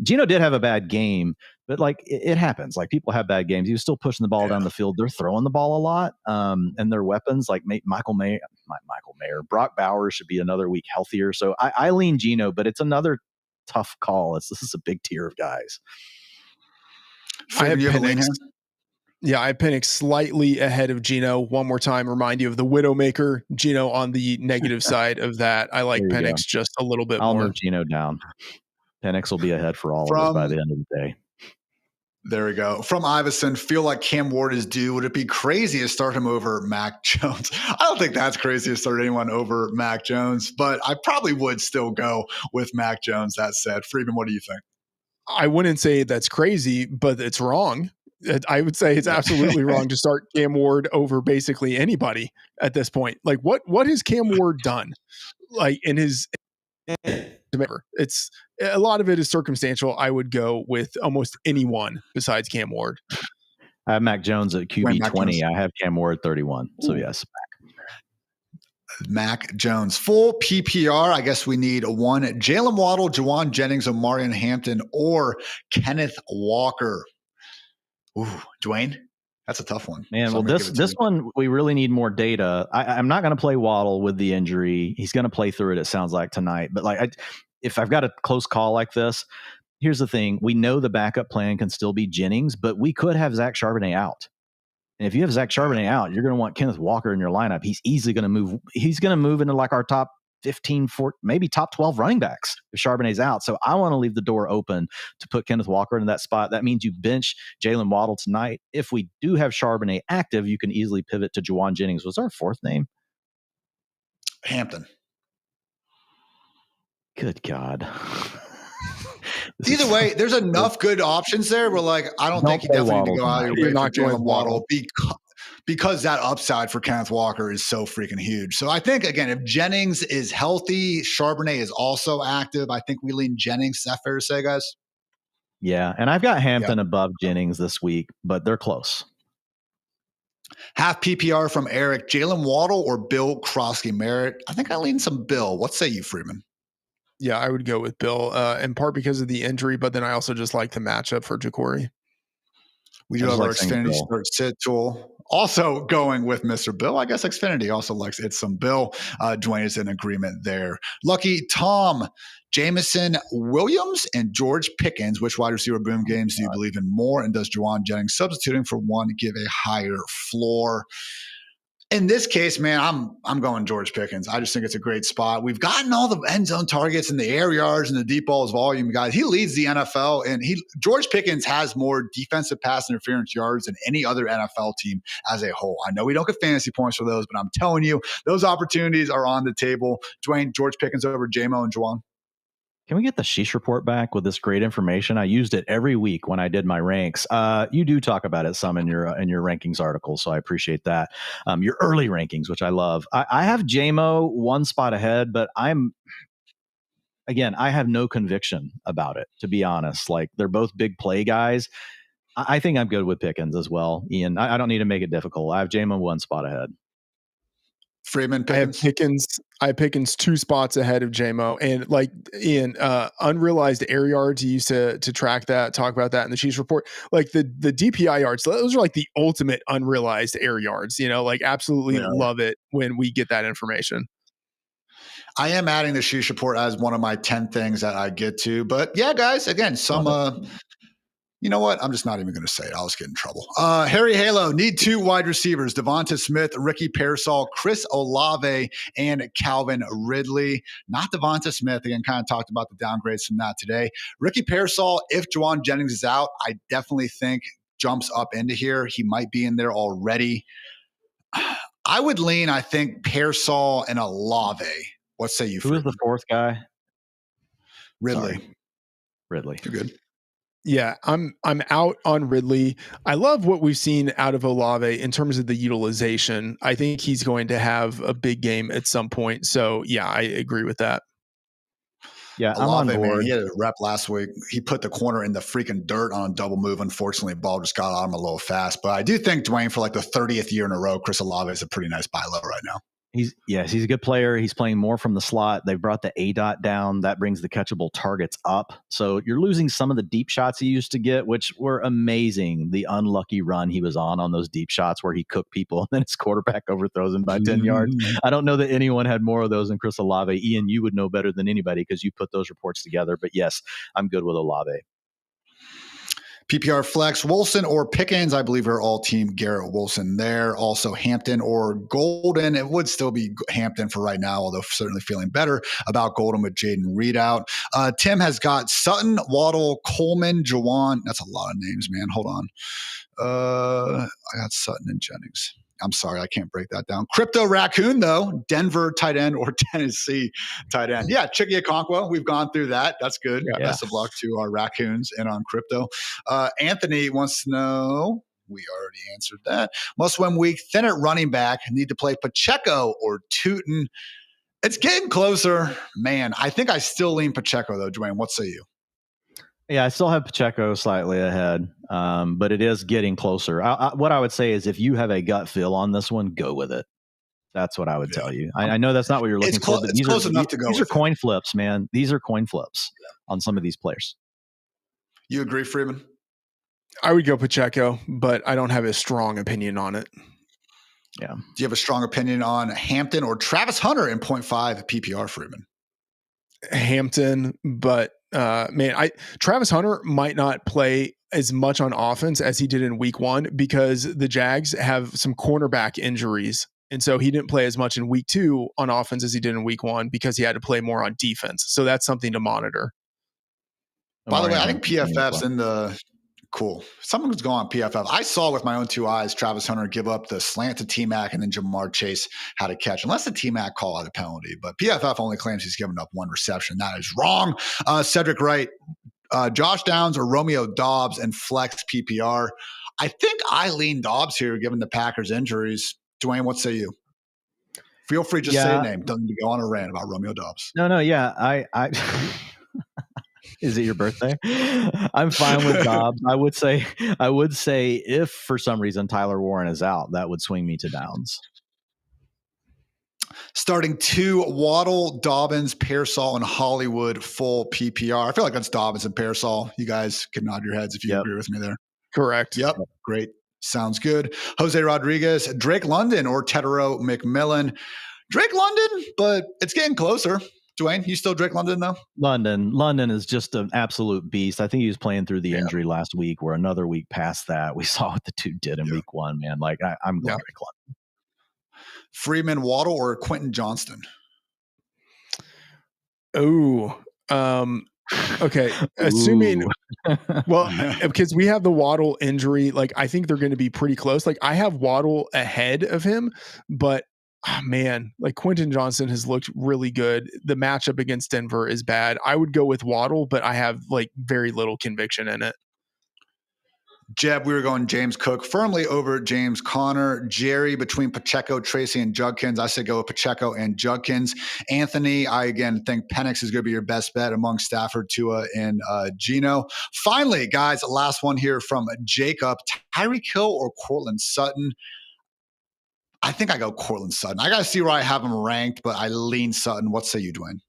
Geno did have a bad game, but it happens. Like, people have bad games. He was still pushing the ball down the field. They're throwing the ball a lot, and their weapons like Michael Mayer, Brock Bowers should be another week healthier. So I lean Geno, but it's another tough call. This is a big tier of guys. I have Penix. Yeah, I have Penix slightly ahead of Geno. One more time, remind you of the Widowmaker. Geno on the negative side of that. I like Penix just a little bit more. I'll move Geno down. Penix will be ahead for all of us by the end of the day. There we go. From Iverson, feel like Cam Ward is due. Would it be crazy to start him over Mac Jones? I don't think that's crazy to start anyone over Mac Jones, but I probably would still go with Mac Jones. That said, Freedman, what do you think? I wouldn't say that's crazy, but it's wrong. I would say it's absolutely wrong to start Cam Ward over basically anybody at this point. Like, what has Cam Ward done? Like, in his, it's a lot of it is circumstantial. I would go with almost anyone besides Cam Ward. I have Mac Jones at QB 20. I have Cam Ward 31. So yes, Mac Jones. Full PPR. I guess we need one. Jalen Waddle, Juwan Jennings, Omarion Hampton, or Kenneth Walker. Ooh, Dwain, that's a tough one. Man, so this one, we really need more data. I'm not going to play Waddle with the injury. He's going to play through it, it sounds like, tonight. But if I've got a close call like this, here's the thing. We know the backup plan can still be Jennings, but we could have Zach Charbonnet out. And if you have Zach Charbonnet out, you're going to want Kenneth Walker in your lineup. He's easily going to move. He's going to move into like our top 15, maybe top 12 running backs if Charbonnet's out. So I want to leave the door open to put Kenneth Walker into that spot. That means you bench Jalen Waddle tonight. If we do have Charbonnet active, you can easily pivot to Juwan Jennings. Was our fourth name? Hampton. Good God. Either way, there's enough good options there. We're like, I don't think you definitely need to go out of your way for Jalen Waddle because that upside for Kenneth Walker is so freaking huge. So I think, again, if Jennings is healthy, Charbonnet is also active. I think we lean Jennings. Is that fair to say, guys? Yeah, and I've got Hampton above Jennings this week, but they're close. Half PPR from Eric, Jalen Waddle or Bill Krosky-Merritt? I think I lean some Bill. What say you, Freeman? Yeah, I would go with Bill, in part because of the injury, but then I also just like the matchup for Ja'Cory. We do have our Xfinity Start Sit tool. Also going with Mr. Bill. I guess Xfinity also likes It's Some Bill. Dwain is in agreement there. Lucky Tom, Jameson Williams, and George Pickens. Which wide receiver boom games do you believe in more? And does Juwan Jennings substituting for one give a higher floor? In this case, man, I'm going George Pickens. I just think it's a great spot. We've gotten all the end zone targets and the air yards and the deep balls volume, guys. He leads the NFL, and George Pickens has more defensive pass interference yards than any other NFL team as a whole. I know we don't get fantasy points for those, but I'm telling you, those opportunities are on the table. Dwain, George Pickens over J-Mo and Juwan. Can we get the Sheesh report back with this great information? I used it every week when I did my ranks. You do talk about it some in your rankings article, so I appreciate that. Your early rankings, which I love. I have J-Mo one spot ahead, but I have no conviction about it, to be honest. Like, they're both big play guys. I think I'm good with Pickens as well, Ian. I don't need to make it difficult. I have J-Mo one spot ahead. Freedman, Pickens. I have Pickens 2 spots ahead of J-Mo. And like Ian, unrealized air yards, you used to track that, talk about that in the Chiefs report. Like the DPI yards, those are like the ultimate unrealized air yards. Like absolutely love it when we get that information. I am adding the Sheesh report as one of my 10 things that I get to. But yeah, guys, again, you know what? I'm just not even going to say it. I'll just get in trouble. Harry Halo, need 2 wide receivers. Devonta Smith, Ricky Pearsall, Chris Olave, and Calvin Ridley. Not Devonta Smith. Again, kind of talked about the downgrades from that today. Ricky Pearsall, if Juwan Jennings is out, I definitely think jumps up into here. He might be in there already. I would lean, I think, Pearsall and Olave. What say you? Who is the 4th guy? Ridley. Sorry. Ridley. You're good. Yeah, I'm out on Ridley. I love what we've seen out of Olave in terms of the utilization. I think he's going to have a big game at some point. So yeah, I agree with that. Yeah, Olave, I'm on board. Man, he had a rep last week. He put the corner in the freaking dirt on a double move. Unfortunately, ball just got on him a little fast. But I do think Dwain, for like the 30th year in a row, Chris Olave is a pretty nice buy low right now. He's a good player. He's playing more from the slot. They've brought the ADOT down. That brings the catchable targets up. So you're losing some of the deep shots he used to get, which were amazing. The unlucky run he was on those deep shots where he cooked people and then his quarterback overthrows him by 10 yards. I don't know that anyone had more of those than Chris Olave. Ian, you would know better than anybody because you put those reports together. But yes, I'm good with Olave. PPR flex, Wilson or Pickens. I believe are all team Garrett Wilson there. Also Hampton or Golden. It would still be Hampton for right now, although certainly feeling better about Golden with Jaden Reed out. Tim has got Sutton, Waddle, Coleman, Juwan. That's a lot of names, man. Hold on. I got Sutton and Jennings. I'm sorry, I can't break that down. Crypto Raccoon, though, Denver tight end or Tennessee tight end. Yeah, Chicky Okonkwo, we've gone through that. That's good. Yeah. Best of luck to our Raccoons and on crypto. Anthony wants to know, we already answered that. Must-win week, thin at running back, need to play Pacheco or Tootin. It's getting closer. Man, I think I still lean Pacheco, though. Dwain, what say you? Yeah, I still have Pacheco slightly ahead, but it is getting closer. What I would say is if you have a gut feel on this one, go with it. That's what I would tell you. I know that's not what you're looking for. But it's close enough to go. These are coin flips, man. These are coin flips on some of these players. You agree, Freeman? I would go Pacheco, but I don't have a strong opinion on it. Yeah. Do you have a strong opinion on Hampton or Travis Hunter in 0.5 PPR, Freeman? Hampton, but Travis Hunter might not play as much on offense as he did in week 1 because the Jags have some cornerback injuries. And so he didn't play as much in week 2 on offense as he did in week 1 because he had to play more on defense. So that's something to monitor. By the way, I think PFF's in the cool. Someone's going on PFF. I saw with my own 2 eyes Travis Hunter give up the slant to T-Mac and then Jamar Chase had a catch. Unless the T-Mac call out a penalty. But PFF only claims he's given up 1 reception. That is wrong. Cedric Wright, Josh Downs or Romeo Doubs and flex PPR. I think I lean Doubs here given the Packers injuries. Dwain, what say you? Feel free to say a name. Don't need to go on a rant about Romeo Doubs. No. Yeah, I Is it your birthday? I'm fine with Dobbs. I would say if for some reason Tyler Warren is out, that would swing me to Downs. Starting 2, Waddle, Dobbins, Pearsall, and Hollywood full PPR. I feel like that's Dobbins and Pearsall. You guys can nod your heads if you agree with me there. Correct. Yep. Great. Sounds good. Jose Rodriguez, Drake London, or Tedero McMillan. Drake London, but it's getting closer. Dwain, you still Drake London though? London is just an absolute beast. I think he was playing through the injury last week, or another week past that. We saw what the two did in week one, man. Like I'm going Drake London. Freeman, Waddle, or Quentin Johnston? Oh, okay. Assuming, well, because we have the Waddle injury, like I think they're going to be pretty close. Like I have Waddle ahead of him, but man, like Quentin Johnston has looked really good. The matchup against Denver is bad. I would go with Waddle, but I have like very little conviction in it. Jeb, we were going James Cook firmly over James Conner. Jerry, between Pacheco, Tracy, and Judkins. I said go with Pacheco and Judkins. Anthony, I again think Penix is going to be your best bet among Stafford, Tua, and Geno. Finally, guys, last one here from Jacob. Tyreek Hill or Courtland Sutton? I think I go Courtland Sutton. I got to see where I have him ranked, but I lean Sutton. What say you, Dwain?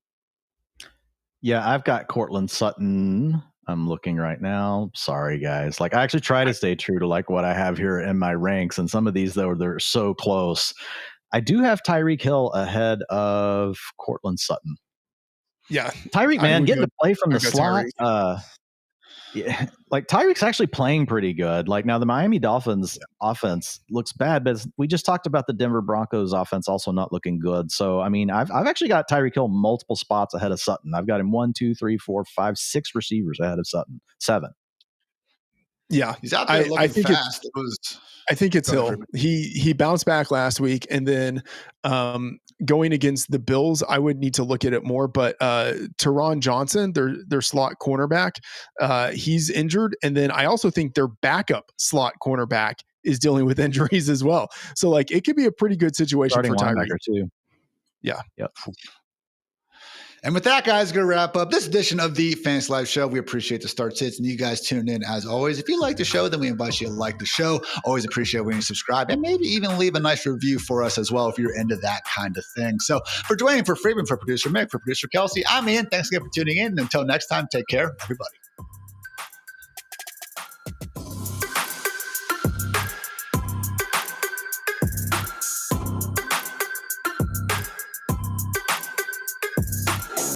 Yeah, I've got Courtland Sutton. I'm looking right now. Sorry, guys. Like I actually try to stay true to like what I have here in my ranks. And some of these, though, they're so close. I do have Tyreek Hill ahead of Courtland Sutton. Yeah. Tyreek, man, getting to play from the slot. Yeah, like Tyreek's actually playing pretty good. Like now the Miami Dolphins offense looks bad, but we just talked about the Denver Broncos offense also not looking good. So, I mean, I've actually got Tyreek Hill multiple spots ahead of Sutton. I've got him 1, 2, 3, 4, 5, 6 receivers ahead of Sutton. 7. Yeah. He's out there looking fast. I think it's Hill. He bounced back last week, and then going against the Bills, I would need to look at it more. But Juwan Johnson, their slot cornerback, he's injured, and then I also think their backup slot cornerback is dealing with injuries as well. So like it could be a pretty good situation starting for Tyreek too. Yeah. Yep. And with that, guys, going to wrap up this edition of the Fantasy Live Show. We appreciate the start sits and you guys tuning in as always. If you like the show, then we invite you to like the show. Always appreciate when you subscribe and maybe even leave a nice review for us as well if you're into that kind of thing. So for Dwain, for Freedman, for producer Mick, for producer Kelsey, I'm Ian. Thanks again for tuning in. And until next time, take care, everybody.